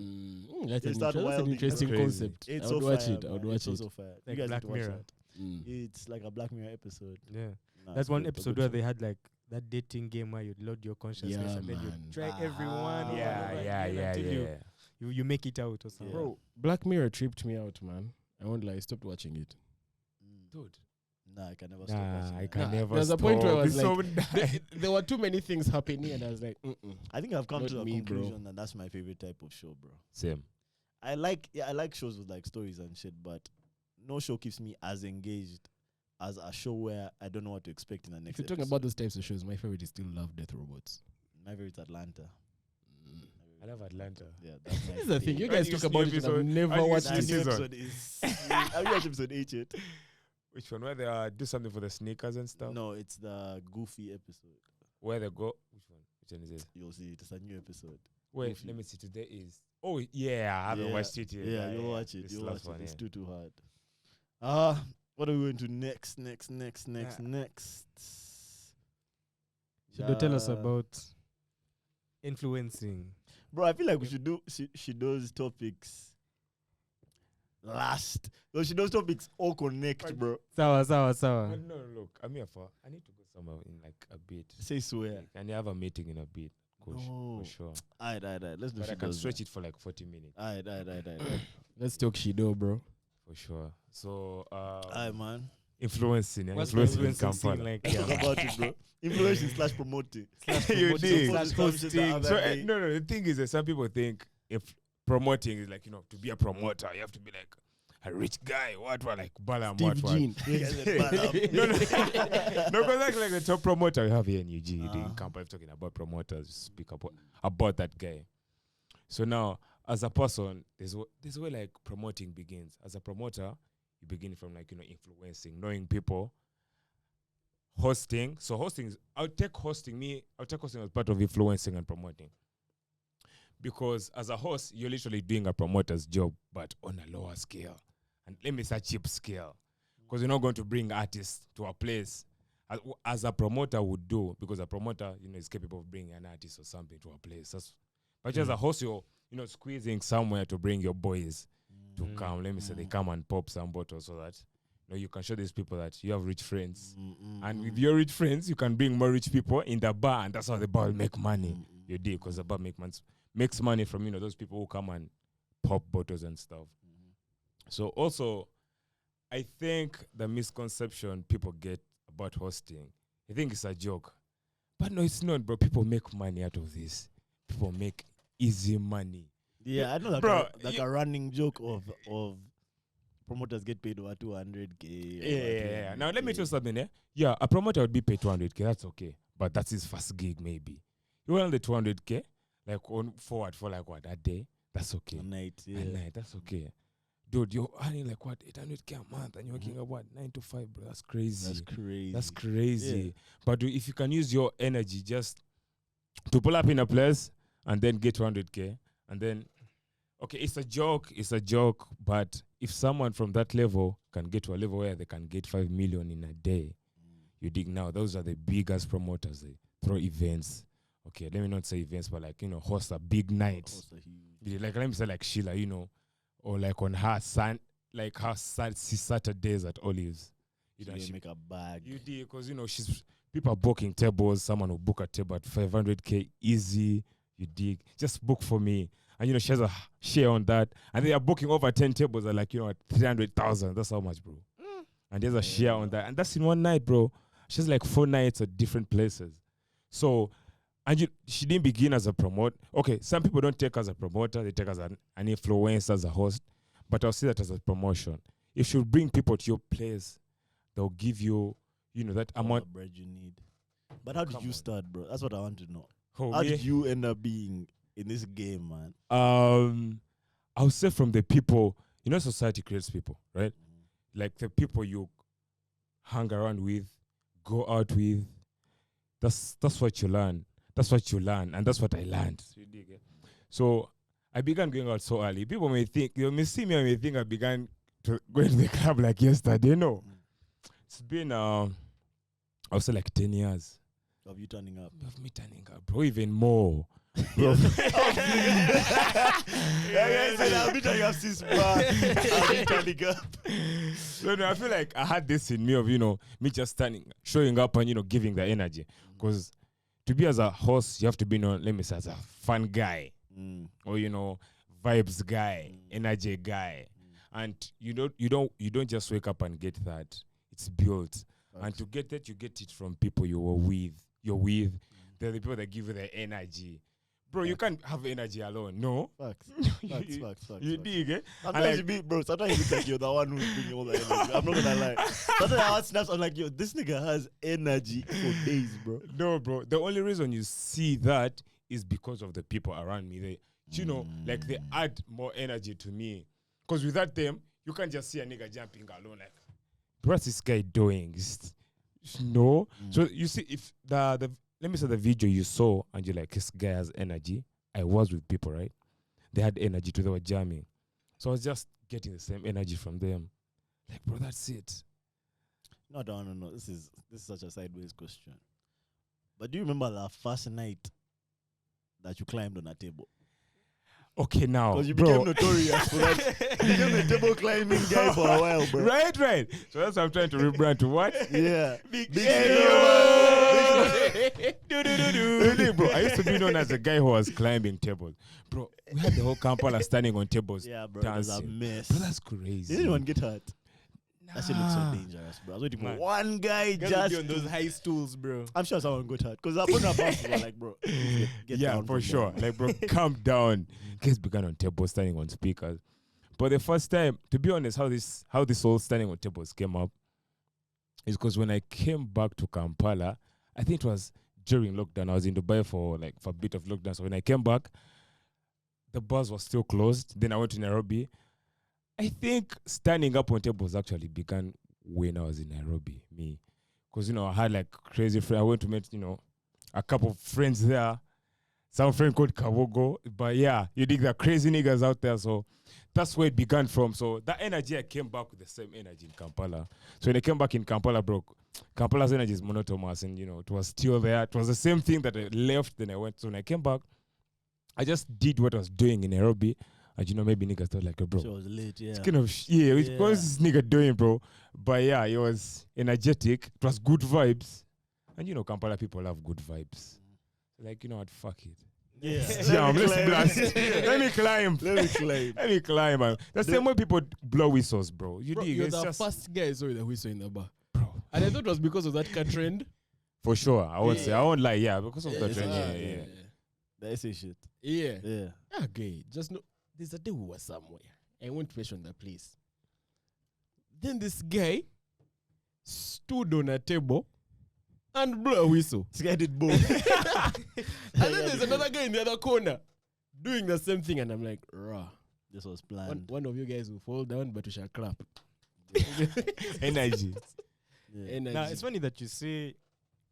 That's, They an start that's an wilding. interesting That's crazy. concept. It's I so would watch fire, it. I would man. watch It's so, it. so fire. Like You guys Black need to watch Mirror. that. Mm. It's like a Black Mirror episode. Yeah. Nah, That's it's one good. It's a episode good where show. they had like that dating game where you load your consciousness Yeah, and then you man. try everyone over Yeah, and over yeah, again yeah, until yeah. you make it out or something. Yeah. Bro, Black Mirror tripped me out, man. I won't lie. I stopped watching it. Dude. Nah, I can never stop Nah, watching I that. can Nah, never there's a stop. point where I was It's so There were too many things happening, and I was like, I think I've come Not to the me, bro. conclusion that that's my favorite type of show, bro. Same. I like shows with like stories and shit, but no show keeps me as engaged as a show where I don't know what to expect in the if next you're talking episode. about those types of shows, my favorite is still Love, Death, Robots. My favorite's Atlanta. I love Atlanta. Yeah, that's my This is the thing. You favorite. guys When talk you about see it, and I've episode- never when you watched see That it. new season. episode is. Have you watched episode 8 yet? Which one? Where they do something for the sneakers and stuff? No, it's the Goofy episode. Where they go? Which one? Which one is it? You'll see it. It's a new episode. Wait, Goofy. let me see. Today is. Oh yeah, I haven't Yeah, watched it yet. Yeah, you'll watch it. This You'll last watch it. one, It's yeah. too hard. What are we going to next? Shido, tell us Uh, about influencing. Bro, I feel like we should do Shido's topics last. Those Shido's topics all connect, But- bro. Sawa. But no, look, I'm here for. I need to go somewhere in like a bit. Say swear. And you have a meeting in a bit, coach, No. for sure. Alright. Let's do But I can Shido's. stretch it for like 40 minutes, Alright. Let's talk Shido, bro. for sure. So, Alright, man. influencing, What's the influencing in influencing scene Kampala. like? Let's talk about it, bro. Influencing / promoting. You dig. Slash hosting the other So day. no. The thing is that some people think if promoting is like, to be a promoter, you have to be like a rich guy. What like Bala Steve Jean. No, because that's like the top promoter we have here in UG. In Kampala, talking about promoters, speak about that guy. So now, as a person, there's where like promoting begins. As a promoter, you begin from like influencing, knowing people. Hosting. So I'll take hosting as part of influencing and promoting. Because as a host, you're literally doing a promoter's job, but on a lower scale. And let me say cheap scale. Because you're not going to bring artists to a place as a promoter would do, because a promoter, is capable of bringing an artist or something to a place. But as a host, you're, squeezing somewhere to bring your boys to come. Let me say they come and pop some bottles so that you can show these people that you have rich friends. And with your rich friends, you can bring more rich people in the bar, and that's how the bar will make money. You did, because the bar makes money from those people who come and pop bottles and stuff. So also, I think the misconception people get about hosting, I think it's a joke. But no, it's not, bro. People make money out of this. People make easy money. Yeah, I know that Bro, like a running joke of promoters get paid over 200K. Yeah. Now, let me tell you something, eh? Yeah, a promoter would be paid 200K. That's okay. But that's his first gig, maybe. You want the 200K, like on forward for like what, a day? That's okay. A night, A yeah. night, that's okay. Dude, you're earning like what, 800K a month, and you're working at what, 9 to 5, bro? That's crazy. That's crazy. That's crazy. Yeah. But if you can use your energy just to pull up in a place and then get 200K, and then, okay, it's a joke, but if someone from that level can get to a level where they can get 5 million in a day, you dig now, those are the biggest promoters. They throw events. Okay, let me not say events, but like, host a big night. Like, let me say like Sheila, or like on her Saturdays at Olives. She make a bag. You did, because people are booking tables. Someone will book a table at 500K easy. You dig, just book for me, and she has a share on that. And they are booking over 10 tables at like at 300,000. That's how much, bro. And there's a share on that, and that's in one night, bro. She has like 4 nights at different places. So, and she didn't begin as a promoter. Okay, some people don't take as a promoter; they take as an influencer, as a host. But I'll see that as a promotion. If you bring people to your place, they'll give you, that All amount. the bread you need. But how did Come you on. start, bro? That's what I want to know. Oh, How me? did you end up being in this game, man? I would say from the people, society creates people, right? Like the people you hang around with, go out with, That's what you learn. That's what you learn, and that's what I learned. You dig it? So I began going out so early. People may think, you may see me and may think I began to go to the club like yesterday. No, it's been I would say like 10 years Of you turning up. of me turning up, bro. Even more. Bro. I'll be turning up since I'll be turning up. No, I feel like I had this in me of, me just showing up and, giving the energy. Because to be as a host, you have to be, let me say, as a fun guy. Or, vibes guy, energy guy. And you don't just wake up and get that. It's built. And to get that, you get it from people you're with. They're the people that give you the energy. Bro, you can't have energy alone. No. Facts. You dig, eh? Sometimes sometimes you look like you're the one who's bringing all the energy. I'm not gonna lie. Sometimes I watch snaps, I'm like, yo, this nigga has energy for days, bro. No, bro. The only reason you see that is because of the people around me. They add more energy to me. Because without them, you can't just see a nigga jumping alone. Like, what's this guy doing? No. So you see, if the let me say the video you saw and you're like, this guy has energy. I was with people, right? They had energy too. They were jamming. So I was just getting the same energy from them. Like, bro, that's it. No. This is such a sideways question. But do you remember the first night that you climbed on a table? Okay, now, Because you bro. became notorious for that. You became a table climbing guy for a while, bro. Right. So that's what I'm trying to rebrand to what? Yeah. Big Shido. Really, bro. I used to be known as a guy who was climbing tables. Bro, we had the whole Kampala standing on tables. Yeah, bro. It was a dancing. mess. Bro, that's crazy. Did anyone get hurt? That shit looks so dangerous, bro. I was waiting for Man. one guy You just be on those high stools, bro. I'm sure someone got hurt. Because upon our bosses were like, bro, get Yeah, down for from sure. there. Like, bro, calm down. Kids began on tables, standing on speakers. But the first time, to be honest, how this whole standing on tables came up is because when I came back to Kampala, I think it was during lockdown. I was in Dubai for a bit of lockdown. So when I came back, the bars was still closed. Then I went to Nairobi. I think standing up on tables actually began when I was in Nairobi. Me, because I had like crazy friends. I went to meet a couple of friends there. Some friend called Kawogo. But yeah, you dig the crazy niggas out there. So that's where it began from. So that energy, I came back with the same energy in Kampala. So when I came back in Kampala, bro, Kampala's energy is monotonous, and it was still there. It was the same thing that I left. Then I went. So when I came back, I just did what I was doing in Nairobi. And maybe niggas thought like, bro, She was late, yeah. it's kind of what is this nigga doing, bro? But yeah, it was energetic. It was good vibes. And Kampala people love good vibes. Like, what, fuck it. Yeah. Jam, let's climb. blast. Let me climb. Let me climb. Man. The same way people blow whistles, bro. You Bro, dig? you're It's the just, first guy I saw with a whistle in the bar. bro. And I thought it was because of that car trend. For sure. I won't say. I won't lie. Yeah, because of the it's trend. hard, Yeah. The SA shit. Yeah. Yeah. Okay. Just know, there's a day we were somewhere. I won't mention the place. Then this guy stood on a table and blew a whistle. This guy did both. And then there's another guy in the other corner doing the same thing. And I'm like, rah. This was planned. One of you guys will fall down, but we shall clap. Energy. Yeah. Energy. Now, it's funny that you say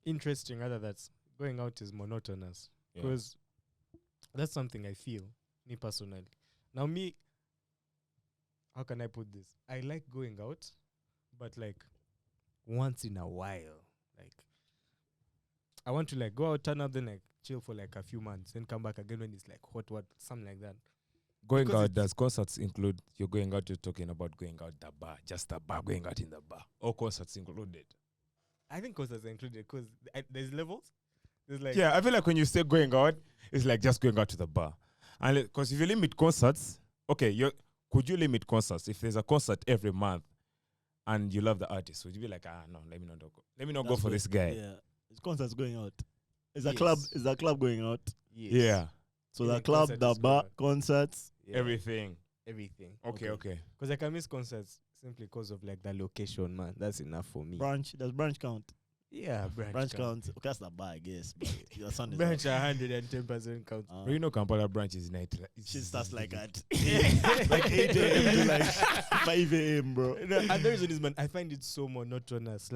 interesting, rather that going out is monotonous. Yeah. Because that's something I feel, me personally. Now, how can I put this? I like going out, but once in a while. I want to go out, turn up, then chill for a few months, then come back again when it's hot, something like that. Going Because out, does concerts include you're going out, you're talking about going out the bar, just the bar, going out in the bar? Or concerts included? I think concerts are included because there's levels. There's Yeah, I feel like when you say going out, it's like just going out to the bar. And because if you limit concerts, okay, could you limit concerts? If there's a concert every month and you love the artist, would you be like, no, let me not go. Let me not go That's for good. this guy. Yeah. It's concerts going out. Is Yes. a club going out? Yes. Yeah, So Even the club, concert the is bar, going out. concerts. Yeah, everything. everything. Okay. Because I can miss concerts simply because of the location, man. That's enough for me. Branch. Does branch count? Yeah, Branch counts. Okay, that's the bar, I guess. But your son is Branch 110% count. But you know Kampala branch is night. Shit starts at like 8 a.m. to 5 a.m., bro. No, and the reason is, man, I find it so monotonous.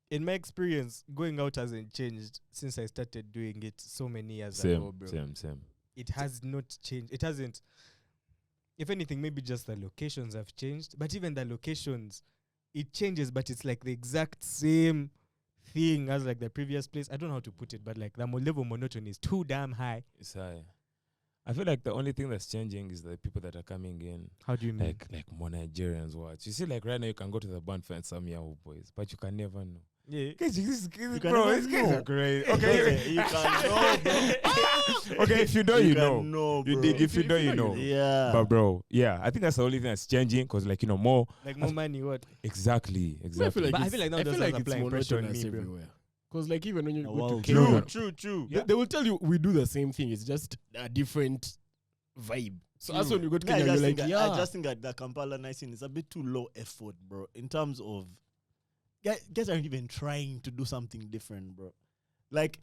in my experience, going out hasn't changed since I started doing it so many years Same, ago, bro. same. It has not changed. It hasn't. If anything, maybe just the locations have changed. But even the locations, it changes, but it's like the exact same thing as like the previous place. I don't know how to put it, but like the level of monotony is too damn high. It's high. I feel like the only thing that's changing is the people that are coming in. How do you mean? Like more Nigerians watch. You see, like right now you can go to the band and some Yahoo boys, but you can never know. Yeah. Guys, can bro, never these guys know. are great. Okay, Okay, you can know, bro. okay, if you know, you know. can know, You bro. dig, if you know, you know. Yeah. But bro, yeah, I think that's the only thing that's changing because, like, you know, more Like more money, what? exactly. I feel like But I it's- feel like now I those feel guys like are playing it's pressure on monotonous me, bro. everywhere. Because like even when you The go to world. Kenya, True. Yeah. they will tell you we do the same thing. It's just a different vibe. So as when you go to Me, I Kenya, just you're think like, that- yeah. I just think that the Kampala night scene is a bit too low effort, bro. In terms of guys aren't even trying to do something different, bro. Like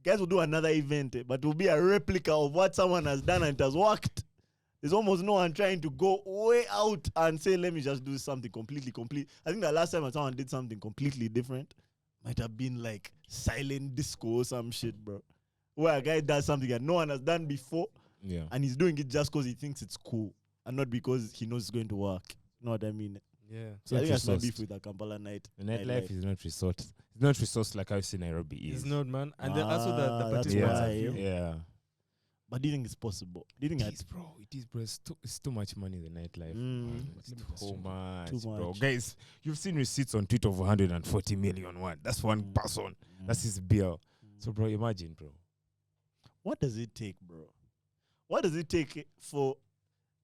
guys will do another event, but it will be a replica of what someone has done and it has worked. There's almost no one trying to go way out and say, let me just do something completely complete. I think the last time someone did something completely different might have been like silent disco or some shit, bro. Where a guy does something that no one has done before Yeah. and he's doing it just because he thinks it's cool and not because he knows it's going to work. You know what I mean? Yeah. So I think that's my resourced. beef with the Kampala night. The nightlife is not resourced. It's not resourced like I see Nairobi is. It's not, man. And then also the That's participants why. are few. Yeah. But do you think it's possible? Do you think It that is, bro. It is, bro. It's too much money in the nightlife. Mm. It's too much, Too bro. much. Guys, you've seen receipts on Twitter of 140 million. What? That's one Mm. person. That's his bill. So, bro, imagine, bro. What does it take, bro? What does it take for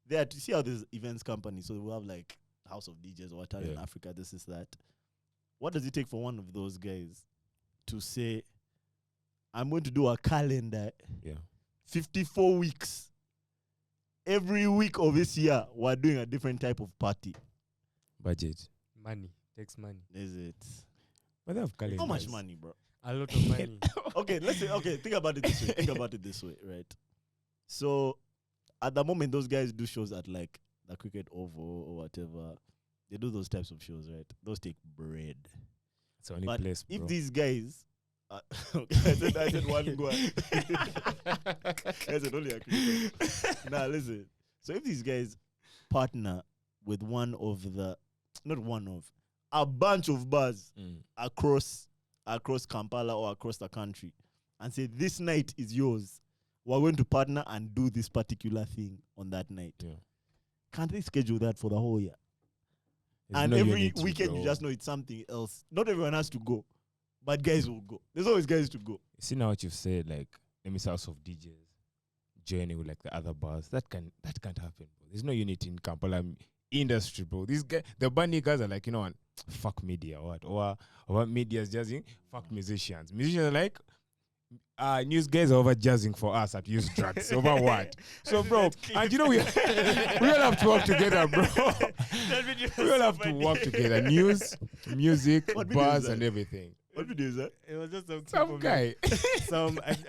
there to see how these events companies, so we have like House of DJs or whatever in Yeah. Africa, this is that. What does it take for one of those guys to say, I'm going to do a calendar, Yeah. 54 weeks. Every week of this year, we're doing a different type of party. Budget. Money. Takes money. Is it? But they have calendars. How much money, bro? A lot of money. Okay, let's say, think about it this way. Think about it this way, right? So, at the moment, those guys do shows at like the Cricket Oval or whatever. They do those types of shows, right? Those take bread. It's the only But place, bro. if these guys, okay, I said one go. I said only a cricket. Nah, listen. So if these guys partner with one of the, not one of, a bunch of bars Mm. across Kampala or across the country and say this night is yours, we're going to partner and do this particular thing on that night. Yeah. Can't they schedule that for the whole year? There's And no every unity, weekend bro. you just know it's something else. Not everyone has to go, but guys will go. There's always guys to go. See now what you've said, like let me say House of DJs joining with like the other bars. That can't happen, bro. There's no unity in Kampala industry, bro. These guys, the bunny guys are like, you know what, fuck media or what media's jazzing, fuck musicians. Musicians are like news guys are over jazzing for us at use drugs. Over what? So bro, and you know we all have to work together, bro. We all have to work together. News, music, What video is bars that? and everything. What video is that? It was just some, clip Some of, guy. I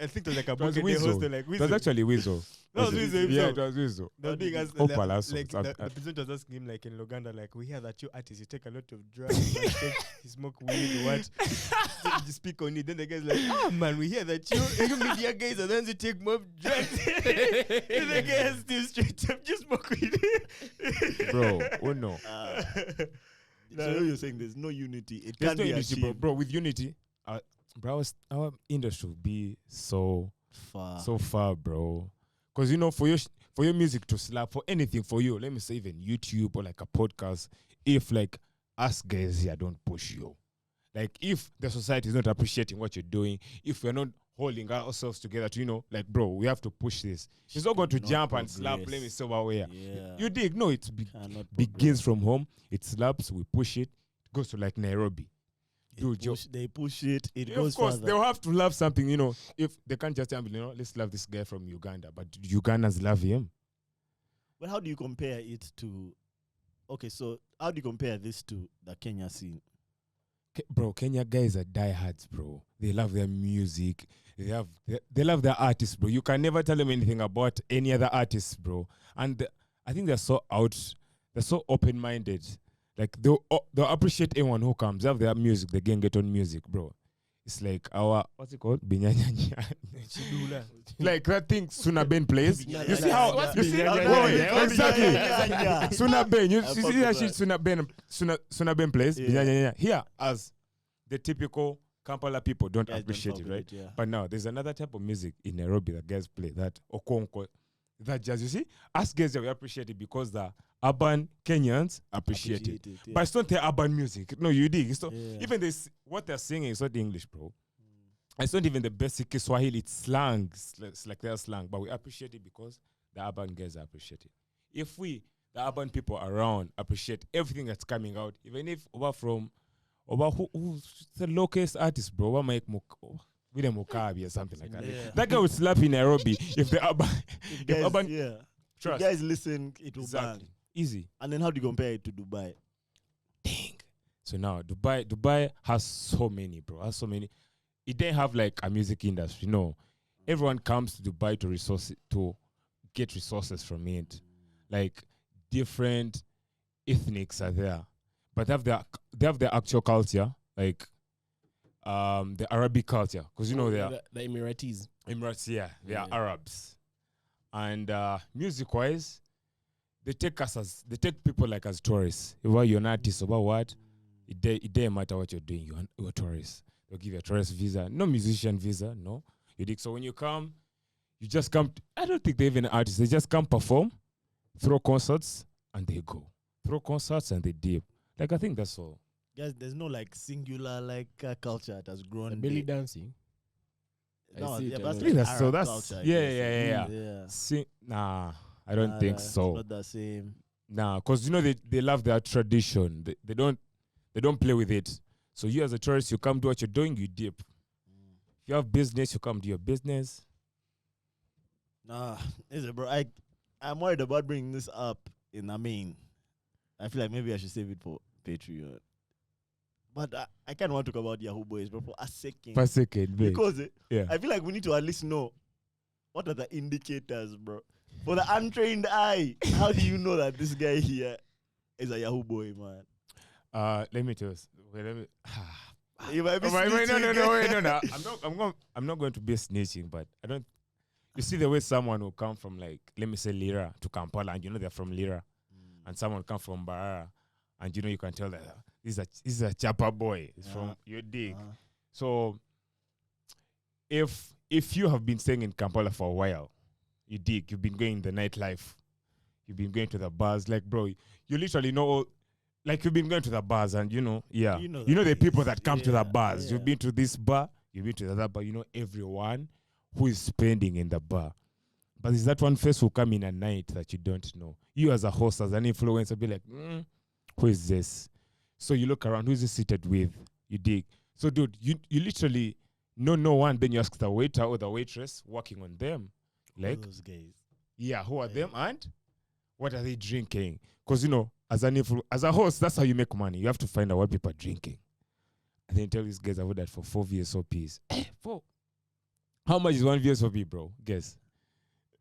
think it was like a It was bucket they Weasel. hosted like It was Weasel. actually Weasel. That was Was it? Weasel Yeah, himself. it was Weasel. The big as Oh, like, Palazzo. like It's the president was asking him like in Luganda, like we hear that you artists you take a lot of drugs, like, you smoke weed, what? So you speak on it. Then the guy's like, ah man, we hear that you media guys are the ones who take more drugs. And the guy has still straight up just smoke weed. Bro, oh no. So you're saying there's no unity. It There's can't no be unity, achieved. bro. With unity, bro, our industry will be so far, bro. Because you know, for your music to slap, for anything for you, let me say even YouTube or like a podcast, if like us guys here don't push you, like if the society is not appreciating what you're doing, if we're not holding ourselves together to, you know, like bro, we have to push this. It's not going to Not jump and slap. progress. Let me say what we are. Yeah. You dig? No, it Cannot begins from home. It slaps. We push it. It goes to like Nairobi. They push it. It Yeah, goes of course, further. they'll have to love something, you know. If they can't just tell me, you know, let's love this guy from Uganda, but Ugandans love him. But how do you compare it to? Okay, so how do you compare this to the Kenya scene? Bro, Kenya guys are diehards, bro. They love their music. They love their artists, bro. You can never tell them anything about any other artists, bro. And I think they're so open-minded. Like they'll appreciate anyone who comes. They have their music, they can get on music, bro. It's like our what's it called? Binyanyanya. Like that thing Suna Ben plays. You see how you see exactly Suna Ben. You see that shit Suna Ben plays. Binyanyanya. Here as the typical Kampala people don't appreciate it, right? But now there's another type of music in Nairobi that guys play, that okonko, that jazz. You see, us guys we appreciate it because the urban Kenyans appreciate it. But it's not the urban music. No, you dig. It's not, even this what they're singing is not English, bro. It's not even the basic Swahili. It's slang. It's like their slang, but we appreciate it because the urban guys appreciate it. If we, the urban people around, appreciate everything that's coming out, even if who's the locust artist, bro? What make William Mukabi or something like that. That guy would slap in Nairobi if the urban trust. If guys listen, it will bang. Easy. And then how do you compare it to Dubai? Dang. So now Dubai has so many, bro. Has so many. It didn't have like a music industry. No. Everyone comes to Dubai to get resources from it. Like different ethnics are there. But they have their actual culture, like the Arabic culture, because you know they are the Emiratis. Emirates, they are Arabs, and music-wise, they take people like as tourists. If you're an artist, about what, it doesn't matter what you're doing. You're a tourist. They'll give you a tourist visa, no musician visa, no. You dig? So when you come, you just come. I don't think they're even artists. They just come perform, throw concerts, and they go. Throw concerts and they dip. Like, I think that's all. Guys, there's no like singular like culture that has grown. Belly dancing. No, I see it, that's I like know. So that's culture, I yeah. guess. Nah, I don't think so. It's not the same. Nah, because you know they love their tradition. They don't play with it. So you as a tourist, you come do what you're doing, you dip. If you have business, you come do your business. Nah, listen, bro. I'm worried about bringing this up in I feel like maybe I should save it for Patreon. But I kind of want to talk about Yahoo Boys, bro, for a second. Babe. Because yeah. I feel like we need to at least know what are the indicators, bro. For the untrained eye, how do you know that this guy here is a Yahoo Boy, man? Let me tell you. Wait, let me. You might be No. snitching. I'm not going to be snitching, but I don't. You see the way someone will come from, like, let me say Lira to Kampala, and you know they're from Lira, and someone come from Barara, and you know you can tell that this is a Chapa boy. It's from your dig. So if you have been staying in Kampala for a while, you dig, you've been going the nightlife, you've been going to the bars, like, bro, you literally know. Like, you've been going to the bars and, you know the people that come to the bars. Yeah. You've been to this bar, you've been to the other bar. You know everyone who is spending in the bar. But there's that one face who come in at night that you don't know. You as a host, as an influencer, be like, who is this? So you look around, who is he seated with? You dig. So, dude, you literally know no one. Then you ask the waiter or the waitress working on them. Like, those guys. Yeah, who are them and what are they drinking? Because, you know, as a host, that's how you make money. You have to find out what people are drinking. And then tell these guys I would that for 4 VSOPs. 4. How much is 1 VSOP, bro? Guess.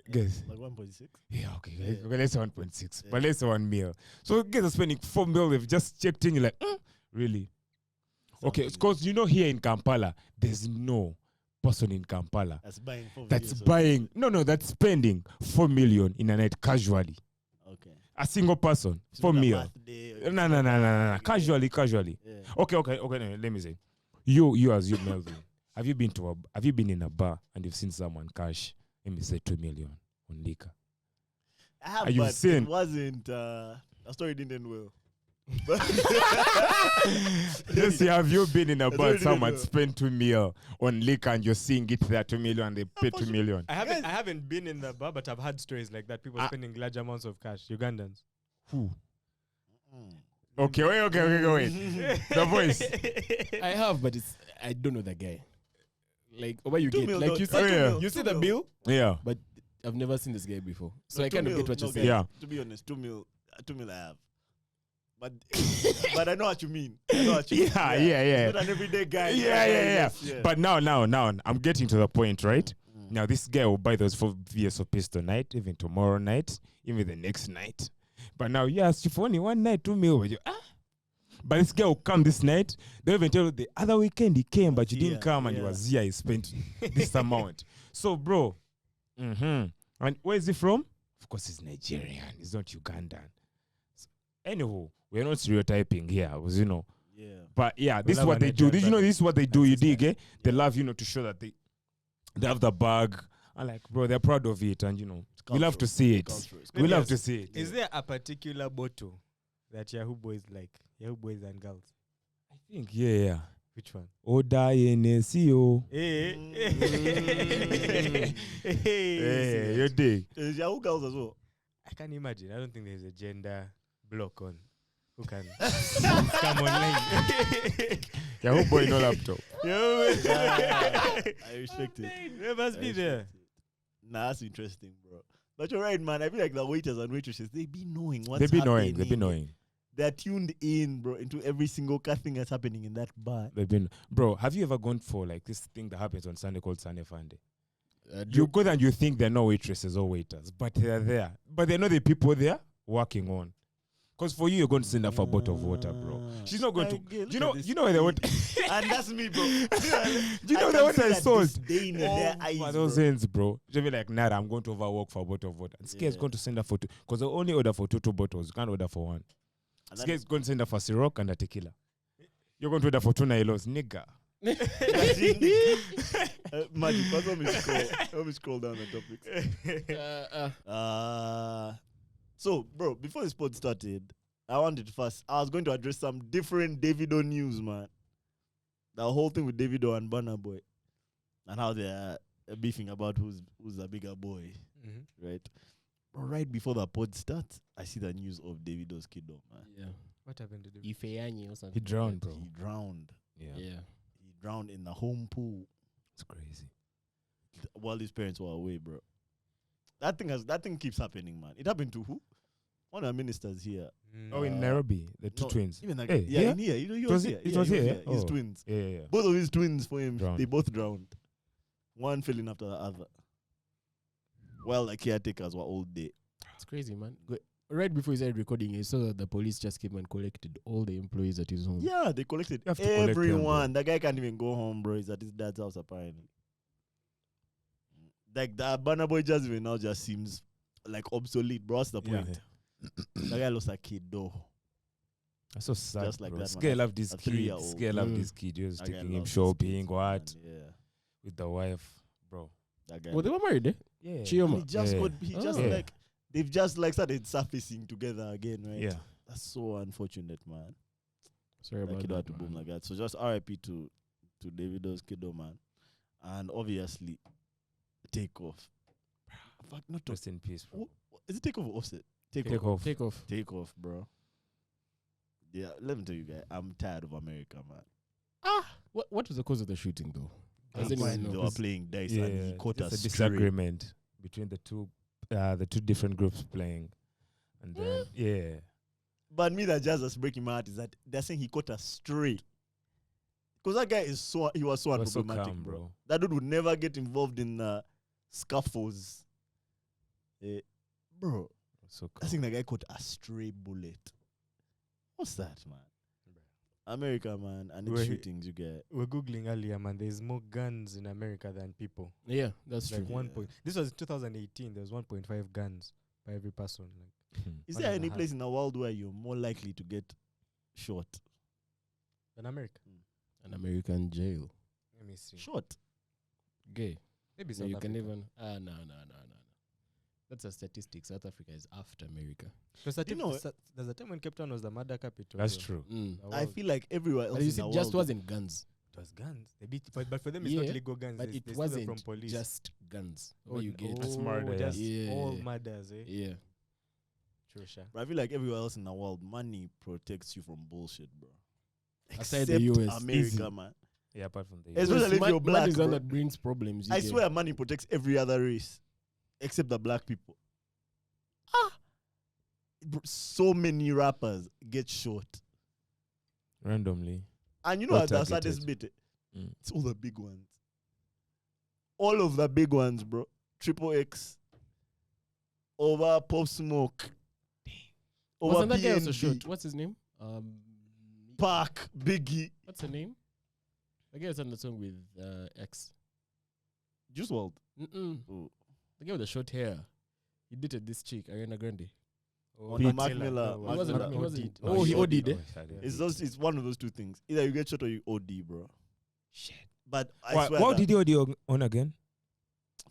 Like 1.6? Yeah, okay. Yeah. Okay, let's say 1.6. Yeah. But let's say 1 mil. So guys are spending 4 mil. They've just checked in. You're like, really? Okay, it's because you know here in Kampala, there's no person in Kampala That's buying 4 that's VSOP. buying, that's spending 4 million in a night casually. Okay. A single person, It's 4 not a mil. birthday, No. Casually. Yeah. Okay. No, let me say, you as you, Melvin, have you been in a bar and you've seen someone cash? Let me say 2 million on liquor. I have, Are you but saying- it wasn't. A story didn't end well. Yes, have you been in a That's bar? already Someone been, spent 2 million on liquor and you're seeing it there 2 million and they pay 2 million. I haven't been in the bar, but I've had stories like that. People spending large amounts of cash. Ugandans. Who? Okay, wait. The voice. I have, but I don't know the guy. Like, what you 2 get? mil, Like, though. you It's like see, 2 mil, you see 2 the mil. bill, Yeah. but I've never seen this guy before. So No, I kind of 2 get what mil, you're no, saying. Yeah. To be honest, 2 mil I have. But but I know what you mean. I know what you mean. Yeah. He's not an everyday guy. Yeah. Yes. But now, I'm getting to the point, right? Now, this guy will buy those 4 VSOPs tonight, even tomorrow night, even the next night. But now, yes, if only one night, 2 mil, But this guy will come this night. They even tell you the other weekend he came, but you didn't Yeah, come, and you yeah. was here. He spent this amount. So, bro, and where is he from? Of course, he's Nigerian. He's not Ugandan. So, anywho, we're not stereotyping here, because Yeah. But yeah, We this is love what our they do. Nigerian This, you know, brothers. this is what they do. You That's his dig, eh? They Yeah. love, to show that they have the bag. And like, bro, they're proud of it, and we love to see it. Cultural. We Let me love ask- to see it. Is there a particular bottle that Yahoo boys like? Yahoo boys and girls. I think, yeah. Which one? Oda Yenesio. Hey, Mm. Hey, you dig. There's Yahoo girls as well. I can't imagine. I don't think there's a gender block on who can come online. Yahoo boy, no laptop. I respect it. There must be I there. respect it. Nah, that's interesting, bro. But you're right, man. I feel like the waiters and waitresses, they be knowing what's They be happening. knowing. They be knowing. They're tuned in, bro, into every single thing that's happening in that bar. They've been. Bro, have you ever gone for like this thing that happens on Sunday called Sunday Funday? Do- You go there and you think they're no waitresses or waiters, but they're there. But they're not the people they're working on. Because for you, you're going to send her for a bottle of water, bro. She's not going to. You know where the water. And that's me, bro. You know the water is salt. Disdain in their eyes, For bro. those ends, bro. She'll be like, nah, I'm going to overwork for a bottle of water. And Scare's Yeah. going to send her for two. Because they only order for two bottles. You can't order for one. And Scare's going to send her for Ciroc and a tequila. You're going to order for 2 Nailos, nigga. Magic, let me scroll down the topics. So, bro, before this pod started, I was going to address some different Davido news, man. The whole thing with Davido and Burna Boy, and how they're beefing about who's a bigger boy, right? Bro, right before the pod starts, I see the news of Davido's kiddo, man. Yeah. What happened to them? Ifeanyi or something. He drowned, bro. He drowned. Yeah. Yeah. He drowned in the home pool It's crazy. while his parents were away, bro. That thing keeps happening, man. It happened to who? One of the ministers here. Oh, in Nairobi, the two No, twins. Even like, Hey, yeah, yeah? in here. You know, he Was was it- here. it Yeah, was he here, yeah? His Oh. twins. Yeah. Both of his twins for him, Drowned. they both drowned. One fell in after the other. While the caretakers were all dead. It's crazy, man. Right before he started recording, he saw that the police just came and collected all the employees at his home. Yeah, they collected You have to collect them, everyone. That guy can't even go home, bro. He's at his dad's house, apparently. Like, that Burna Boy just even now just seems like obsolete, bro. What's the Yeah. point? That guy lost a kid, though. That's so sad, Just like bro. that, man. Scare loved this A kid. 3-year-old. Scare loved Mm. this kid. He was That guy taking him lost his shopping, kids, what? man. Yeah. With the wife, bro. That guy. Well, they were married, eh? Yeah. Chioma. He just Yeah. got, he just Oh. like, they've just like started surfacing together again, right? Yeah. That's so unfortunate, man. Sorry That about kiddo had that. to boom man. like that. So just RIP to Davido's kiddo, man. And obviously, Takeoff. Fuck, not to, Rest in peace, bro. is it Takeoff or Offset? Take Takeoff. off. Take off. Takeoff, bro. Yeah, let me tell you guys, I'm tired of America, man. What was the cause of the shooting, though? Does They anyone know? were playing dice Yeah, and he caught it's us a disagreement between the two different groups playing, and then yeah, But me, that just was breaking my heart is that they're saying he caught us straight. Because that guy is he was so it was so unproblematic, calm, bro. bro. That dude would never get involved in scuffles. Bro, So I calm. think the guy caught a stray bullet. What's that, man? America, man, and it's Wait. shootings you get. We're googling earlier, man. There's more guns in America than people. Yeah, that's Like true. one Yeah. point. This was 2018. There was 1.5 guns by every person. Like Is One there and a any half. place in the world where you're more likely to get shot? in America. An American jail. Let me see. Shot? Gay. Maybe So South you can Africa. even. No. That's a statistic. South Africa is after America. There's a You time, know- there's a time when Cape Town was the murder capital. That's though. true. Mm. The I world. feel like everywhere else But you in see, the it world. just wasn't guns. It was guns. They beat, but for them it's not Yeah, legal guns. But they it steal them from wasn't police. just guns. oh, What you get. That's murder, Just yeah. all murders, eh? Yeah. True, sure. But I feel like everywhere else in the world, money protects you from bullshit, bro. Aside the Except US, America, easy. man. Yeah, apart from the Especially if you're black, Money is the one bro. that brings problems. You I get. swear money protects every other race except the black people. Bro, so many rappers get shot. randomly. And you know Or what the targeted. saddest bit? Mm. It's all the big ones. All of the big ones, bro. Triple X. Over Pop Smoke. Over Wasn't that guy also PNB. shot? What's his name? Park, Biggie, What's her name? I guess on the song with X. Juice WRLD. The guy with the short hair. He dated this chick, Ariana Grande. On the Mac Miller. He wasn't. He wasn't. Oh, He he OD'd. It's one of those two things. Either you get shot or you OD, bro. Shit. But I What, swear what that did you on again?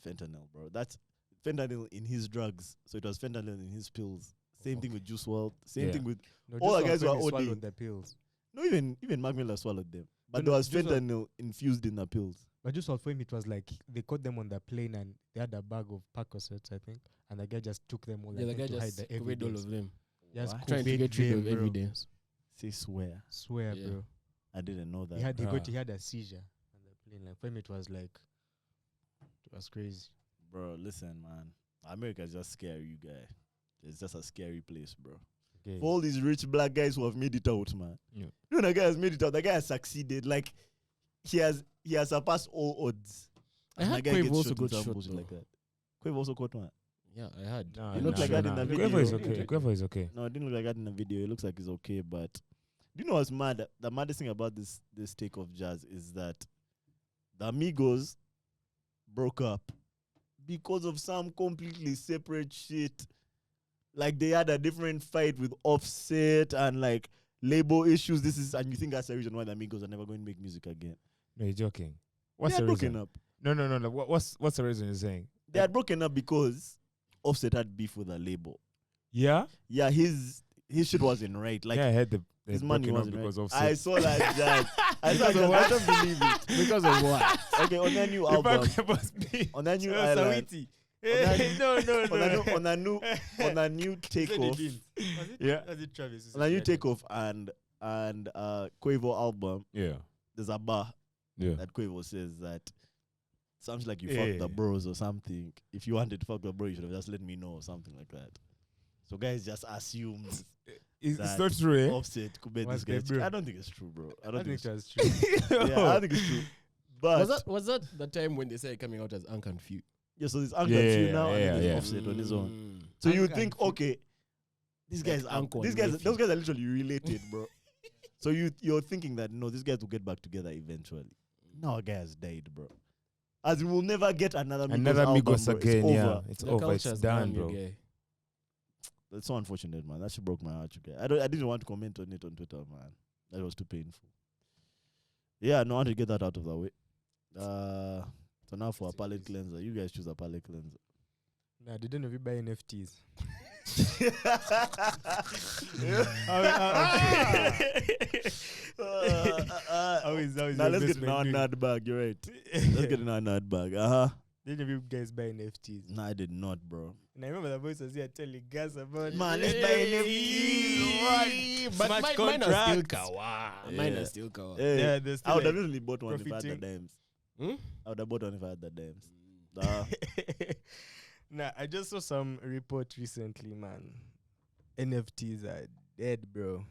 fentanyl, bro. That's fentanyl in his drugs. So it was fentanyl in his pills. Same thing with Juice WRLD. Same Yeah. thing with No, all Juice the guys who WRLD are when he OD. swallowed the pills. no, even Mac Miller swallowed them. But No, there was Juice WRLD fentanyl infused in the pills. But just for him, it was like they caught them on the plane and they had a bag of Percocets, I think, and the guy just took them all. Yeah, the like, guy to hide just the covered all evidence. of them. Just What? Trying to covered get rid them, of bro. evidence. Say swear. Swear, Yeah. bro. I didn't know that. He had a seizure on the plane. Like for him, it was crazy. Bro, listen, man. America is just scary, you guy. It's just a scary place, bro. Okay. For all these rich black guys who have made it out, man. Yeah. You know, the guy has made it out. The guy has succeeded. Like, he has surpassed all odds. I And heard the guy Quavo gets also shot in got some shot, bullshit though. like that. Quavo also caught one. Yeah, I heard. No, He looked like that in the video. Quavo is okay. Quavo is okay. No, it didn't look like that in the video. It looks like he's okay, but do you know what's mad? The maddest thing about this take of jazz is that the Amigos broke up because of some completely separate shit. Like they had a different fight with Offset and like label issues. And you think that's the reason why the Amigos are never going to make music again? No, you're joking. They What's had the broken reason? up. No. What's the reason you're saying? They had broken up because Offset had beef with a label. Yeah. Yeah, his shit wasn't right. Like Yeah, I heard his money wasn't because right. of I saw that jazz. I don't believe it. Because of what? Okay, on that new album, on that new island, on a new takeoff, Yeah. Was it Travis? on a new takeoff and Quavo album, Yeah. there's a bar Yeah. that Quavo says that sounds like you Yeah. fucked the bros or something. If you wanted to fuck the bro, you should have just let me know or something like that. So guys just assume It's that not true, eh? Offset could bet Was this the guy. bro? I don't think it's true, bro. I I don't think think that's true. yeah, I don't think it's true. But Was that the time when they started coming out as Ank and Few? yeah, so there's Uncle Yeah, Few now and yeah, then there's yeah. Offset on his own. Mm. So you Uncle think, and Few. okay, these guys, Like uncle these and guys, nephew. those guys are literally related, bro. So you're thinking that no, these guys will get back together eventually. No, a guy has died, bro. As we will never get another Migos album, Migos bro. again, It's yeah. over. It's The over. It's culture's done, gone, bro. you guy. That's so unfortunate, man. That shit broke my heart, you guys. I didn't want to comment on it on Twitter, man. That was too painful. Yeah, no, I want to get that out of the way. So now for a palate cleanser, you guys choose a palate cleanser. Nah, they don't know if you buy NFTs. Now let's get in our nut bag. You're right. Let's get in our nut bag. Didn't know if you guys buy NFTs. No, I did not, bro. And I remember the voice was here telling guys about Man, let's buy NFTs. But Smart mine are still contracts. kawa. Mine Yeah. are still kawa. Hey, Yeah, there's I would still have definitely bought one if I had the profiting. dimes. Hmm? I would have bought one if I had the dimes. Nah, I just saw some report recently, man. NFTs are dead, bro.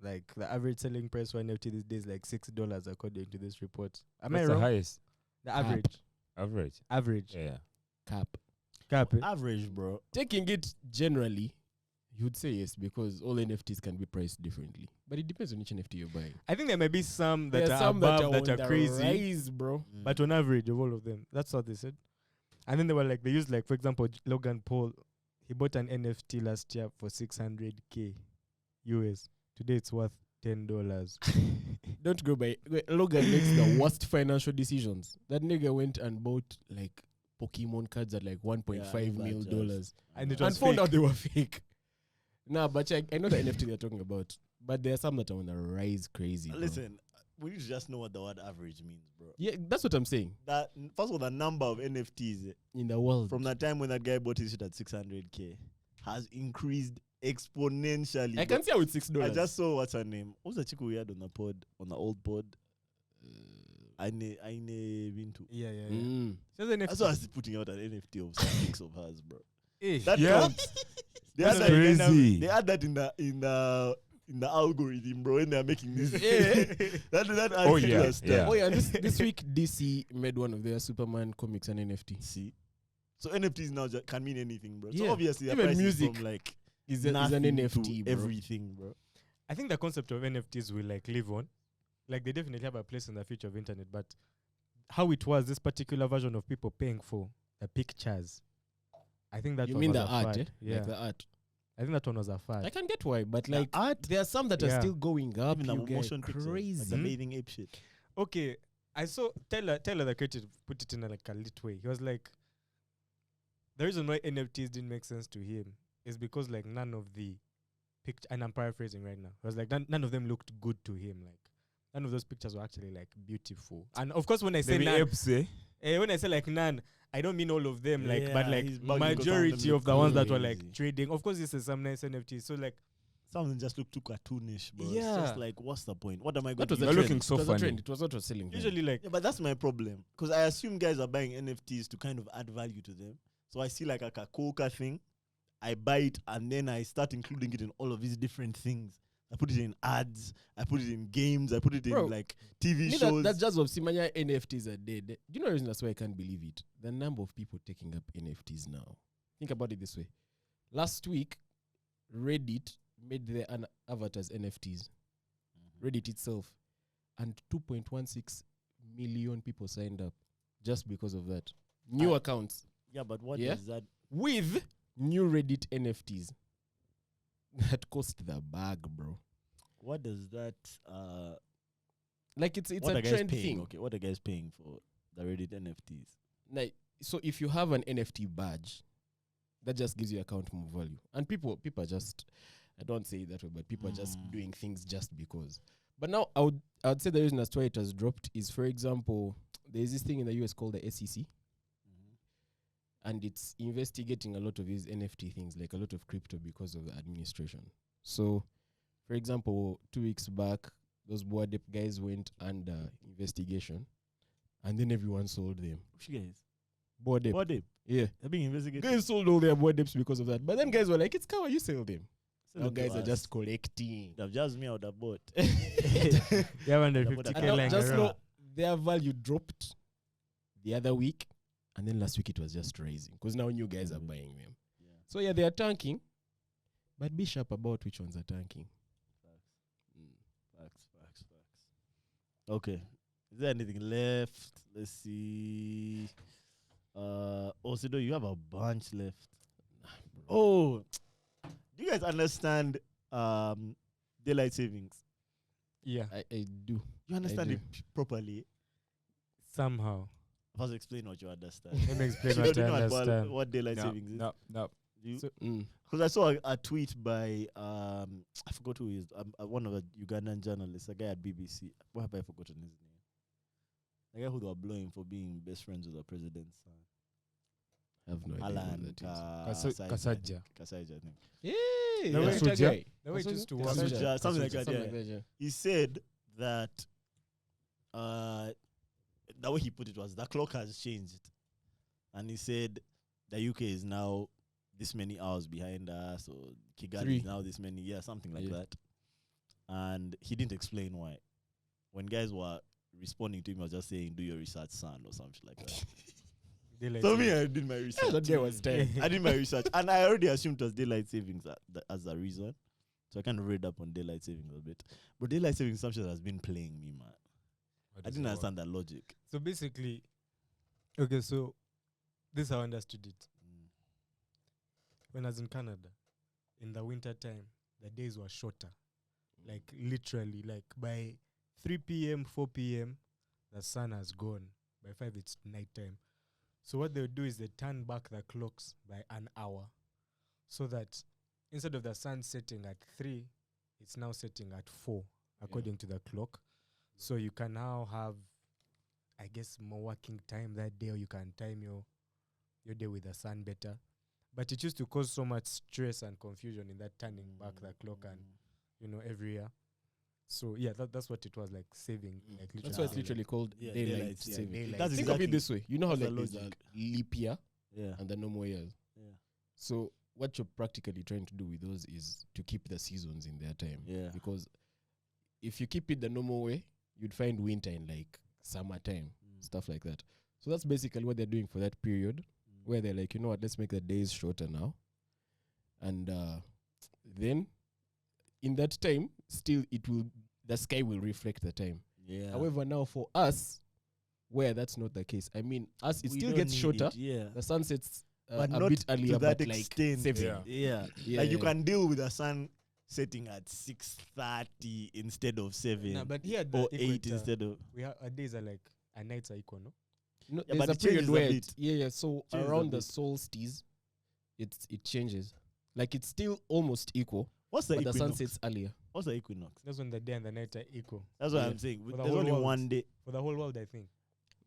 Like the average selling price for NFT these days, like $6, according to this report. Am I That's the wrong? highest The average. average. Yeah. Yeah. Cap. Cap. Average, bro. Taking it generally, you would say yes because all NFTs can be priced differently. But it depends on which NFT you're buying. I think there may be some that There are some above that on are the crazy, rise, bro. but on average of all of them, that's what they said. And then they were like, they used like, for example, Logan Paul. He bought an NFT last year for $600K US. Today it's worth $10. Don't go by. Logan makes the worst financial decisions. That nigga went and bought like Pokemon cards at like $1.5 million And it and was found fake. out they were fake. Nah, but I know the NFT they're talking about. But there are some that are on the rise crazy. Bro. Listen, we need to just know what the word average means, bro. Yeah, that's what I'm saying. That first of all, the number of NFTs In the world. from the time when that guy bought his shit at 600K has increased exponentially. I bro. can see how it's $6. I just saw what's her name. What's the chick we had on the pod, on the old pod? Aine Vintu. Yeah. Mm. Just an That's why I was putting out an NFT of some pics of hers, bro. Eh. That Yeah? counts. They had That's that crazy. They had that in the algorithm, bro. When they're making this, that adds Oh, to yeah, the stuff. yeah. Oh yeah, this week DC made one of their Superman comics an NFT. See, so NFTs now can mean anything, bro. So Yeah. obviously, the Even price music is from like Is an nothing NFT, to bro. everything, bro. I think the concept of NFTs will like live on. Like they definitely have a place in the future of internet, but how it was this particular version of people paying for the pictures, I think that You one mean was the a art? fad. Eh? Yeah, Like the art. I think that one was a I fad. can get why, but The like art, there are some that are Yeah. still going up. even the You get motion pictures, like crazy. the bathing ape shit. Okay, I saw Taylor the creative put it in a, like a lit way. He was like, the reason why NFTs didn't make sense to him is because like none of the picture, and I'm paraphrasing right now. It was like none of them looked good to him. Like none of those pictures were actually like beautiful. And of course, when I say Maybe none, apes, eh? when I say like none, I don't mean all of them. Like, but Yeah, like he's bugging 'cause some of them majority look of the ones that were crazy. like trading. Of course, this is some nice NFTs. So like, Some of them just look too cartoonish, bro. It's Yeah. just like, what's the point? What am I going That to was use? a You're trend. looking so it was funny. a trend. It was what was selling. then. usually like Yeah, but that's my problem. Because I assume guys are buying NFTs to kind of add value to them. So I see like a Coca thing, I buy it, and then I start including it in all of these different things. I put it in ads, I put it in games, I put it Bro, in like TV Me shows. that just of Simanya NFTs are dead. Do you know the reason that's why I can't believe it? The number of people taking up NFTs now. Think about it this way. Last week, Reddit made their avatars NFTs. Reddit itself. And 2.16 million people signed up just because of that. New accounts Yeah, but what Yeah? is that? with new Reddit NFTs. That cost the bag, bro. What does that? Like it's What a are guys trend paying? thing. Okay, what are guys paying for the Reddit NFTs? Like, so if you have an NFT badge, that just gives your account more value. And people are just, I don't say it that way, but people are just doing things just because. But now I would say the reason as to why it has dropped is, for example, there's this thing in the US called the SEC, and it's investigating a lot of these NFT things, like a lot of crypto, because of the administration. So, for example, 2 weeks back, those Bored Ape guys went under investigation, and then everyone sold them. Which guys? Bored Ape. What they? Yeah. They're being investigated. Guys sold all their Bored Apes because of that. But then guys were like, it's cow, you sell them. Sell Now them to guys are us. just collecting. They've just me out the boat. you have under Yeah, 50k but And now lying just around. know their value dropped the other week. And then last week it was just rising. Because now new guys are buying them. Yeah. So yeah, they are tanking. But be sharp about which ones are tanking. Facts. Okay. Is there anything left? Let's see. Shido, you have a bunch left. Oh, do you guys understand daylight savings? Yeah, I do. You understand do. it properly? somehow. First, explain what you understand. Let me explain Shido, what do I you know understand. what daylight No, savings is? no. So, Because I saw a tweet by I forgot who he is, one of the Ugandan journalists, a guy at BBC. What have I forgotten his name? The guy who they were blowing for being best friends with the president's son. I have no idea Alan what that is. Kasaja. Kasaja, I think. Hey, The way that's it that is, guy. The way it used to Kasuja. work. Kasuja, something like that, Something yeah. like that, yeah. He said that the way he put it was the clock has changed, and he said the UK is now this many hours behind us, or Kigali 3. is now this many, something like Yeah. that. And he didn't explain why. When guys were responding to him, he was just saying, "Do your research, son," or something like that. Daylight So me, savings. I did my research. That guy was tired. I did my research, and I already assumed it was daylight savings as a reason. So I kind of read up on daylight savings a bit. But daylight savings assumption has been playing me, man. I didn't understand that logic. So basically, okay, so this is how I understood it. When I was in Canada, in the winter time, the days were shorter. Like literally, like by 3 p.m., 4 p.m., the sun has gone. By 5, it's nighttime. So what they would do is they turn back the clocks by an hour, so that instead of the sun setting at 3, it's now setting at 4, according to the clock. So you can now have, I guess, more working time that day, or you can time your day with the sun better. But it used to cause so much stress and confusion in that turning back the clock and, every year. So yeah, that's what it was like, saving. Like That's why it's literally literally called Yeah, daylight daylight, yeah. saving. Daylight. That's Think of exactly it this way. You know how that's like the there's a logic. leap year Yeah. and the normal years. Yeah. So what you're practically trying to do with those is to keep the seasons in their time. Yeah. Because if you keep it the normal way, you'd find winter in like summertime, stuff like that. So that's basically what they're doing for that period, where they're like, you know what, let's make the days shorter now. And then in that time, still the sky will reflect the time. Yeah. However, now for us, where that's not the case, I mean, us it We still don't gets need shorter. it, yeah. The sun sets But a not bit earlier, to that but like extent. 7. Yeah. Yeah. Yeah, Like you yeah. can deal with the sun setting at 6:30 instead of 7. Nah, but here at the or 8 equator, instead of. we have our days are like our nights are equal, no? No, Yeah, there's but a it period changes a where bit. yeah. So Changes a around the bit. solstice, it changes. Like it's still almost equal, What's the but the sun equinox? sets earlier. What's the equinox? That's when the day and the night are equal That's what Yeah. I'm saying. For the There's whole only world. one day. for the whole world, I think.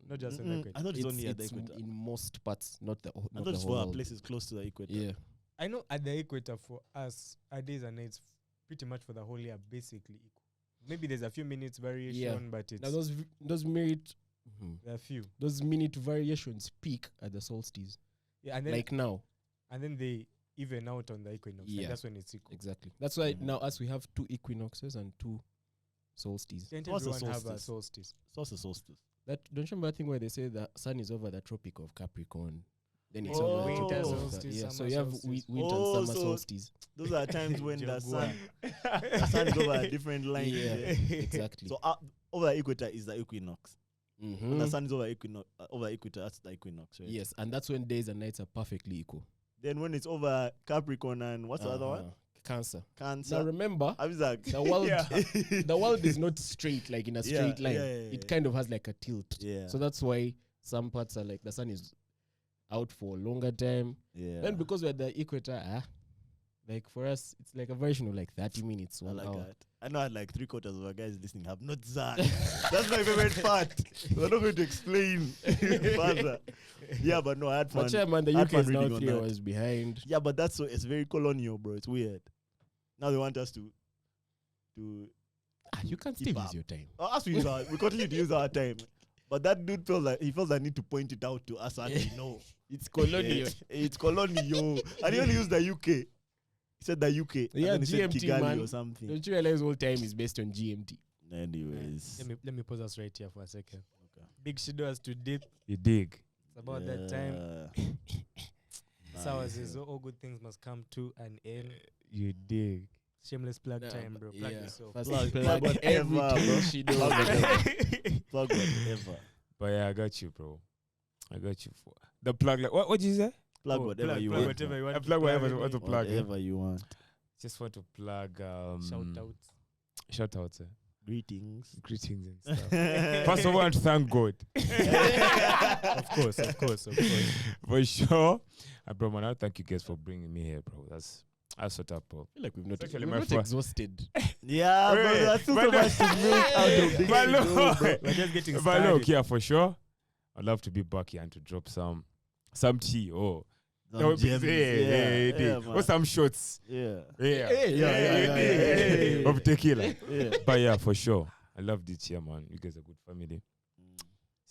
Not just in the I equator. thought it's only at the It's equator. in most parts, not the I not thought the it's whole for our world. places close to the equator. Yeah, I know at the equator for us, our days and nights pretty much for the whole year basically equal. Maybe there's a few minutes variation, but it's now those minute there are few. those minute variations peak at the solstice. Yeah, and then Like now, they even out on the equinox. Like Yeah. that's when it's equal. exactly. That's why Mhm. now us we have 2 equinoxes and 2 solstices. Didn't What's the everyone have a solstice? solstice? So what's the solstice? That don't you remember that thing where they say the sun is over the Tropic of Capricorn, then it's Oh. over the Winter tropic of solstice, yeah. So summer you have solstice. winter Oh, and summer so- solstice. Those are times when the Jaguar. sun is over a different line. Yeah, there. exactly. So over the equator is the equinox. Mhm. When the sun is over equator, that's the equinox, right? Yes, and that's when days and nights are perfectly equal. Then when it's over Capricorn and what's the other one? Uh-huh. Cancer. Cancer. Now remember, I was like, the world yeah. the world is not straight like in a Yeah, straight line. yeah, yeah, It yeah. kind of has like a tilt. Yeah. So that's why some parts are like the sun is out for a longer time. yeah. Then because we're at the equator, like for us, it's like a version of like 30 minutes, I 1 like hour. that. I know like 3/4 of our guys listening have not that. That's my favorite part. We're not going to explain further. Yeah, but no, I had fun. But yeah, man, the I had UK fun is now reading on 3 that. hours behind. Yeah, but that's so it's very colonial, bro. It's weird. Now they want us to You can keep still up. use your time. us to use we continue to use our time. But that dude felt like he felt the need to point it out to us and we know. It's colonial. It's colonial. And he only used the UK. He said the UK. and Yeah, then he said GMT, Kigali man. or something. Don't you realize all time is based on GMT? Anyways. Let me pause us right here for a second. Okay. Big Shido has to dip. You dig. It's about that time. Yeah. Sour Nice. says all good things must come to an end. You dig. Shameless plug Nah, time, bro. Plug yeah. yourself. First Plug- plug plug whatever, everything bro. she does. Plug whatever. Plug whatever. But yeah, I got you, bro. I got you. For the plug. Like, what did you say? Plug Oh, whatever you plug want. whatever you want. I to plug whatever I any want to plug. Yeah. Whatever you want. Just want to plug. Shout out. Shout out. Greetings. Greetings and stuff. First of all, I want to thank God. Of course. For sure. Bro, man, I thank you guys for bringing me here, bro. That's what up, bro. I feel like we've not, It's actually we're my not first- exhausted. Yeah, bro, Wait, that's still but so no- much to make out of this. But show, no. bro. We're just getting But started. look, yeah, for sure. I'd love to be back here and to drop some tea. Oh, Some that would be- gems. yeah, man. or some shots. Yeah. Yeah, Yeah. of tequila. Yeah. But yeah, for sure. I love this here, man. You guys are good family.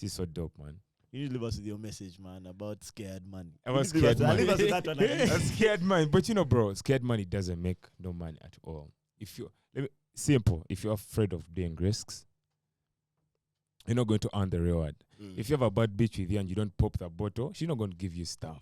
This is so dope, man. You need to leave us with your message, man, about scared money. I was You need to scared leave us- money. leave us with that one at least. I'm scared money. But you know, bro, scared money doesn't make no money at all. Simple. If you're afraid of doing risks, you're not going to earn the reward. If you have a bad bitch with you and you don't pop the bottle, she's not going to give you stuff.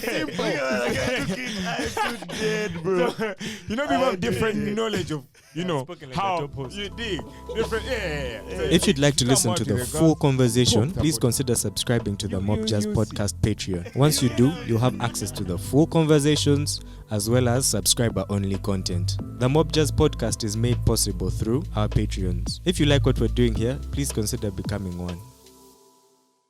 Simple. I'm too dead, bro. So, you know, people have different knowledge of, Spoken like a how top host. you dig. Different, yeah. So If you'd like to come listen out to with the a full gun, conversation, pop the please bottle. consider subscribing to the You- Mob you- Jazz you see. Podcast Patreon. Once you do, you'll have access to the full conversations as well as subscriber-only content. The Mob Jazz Podcast is made possible through our Patreons. If you like what we're doing here, please consider becoming one.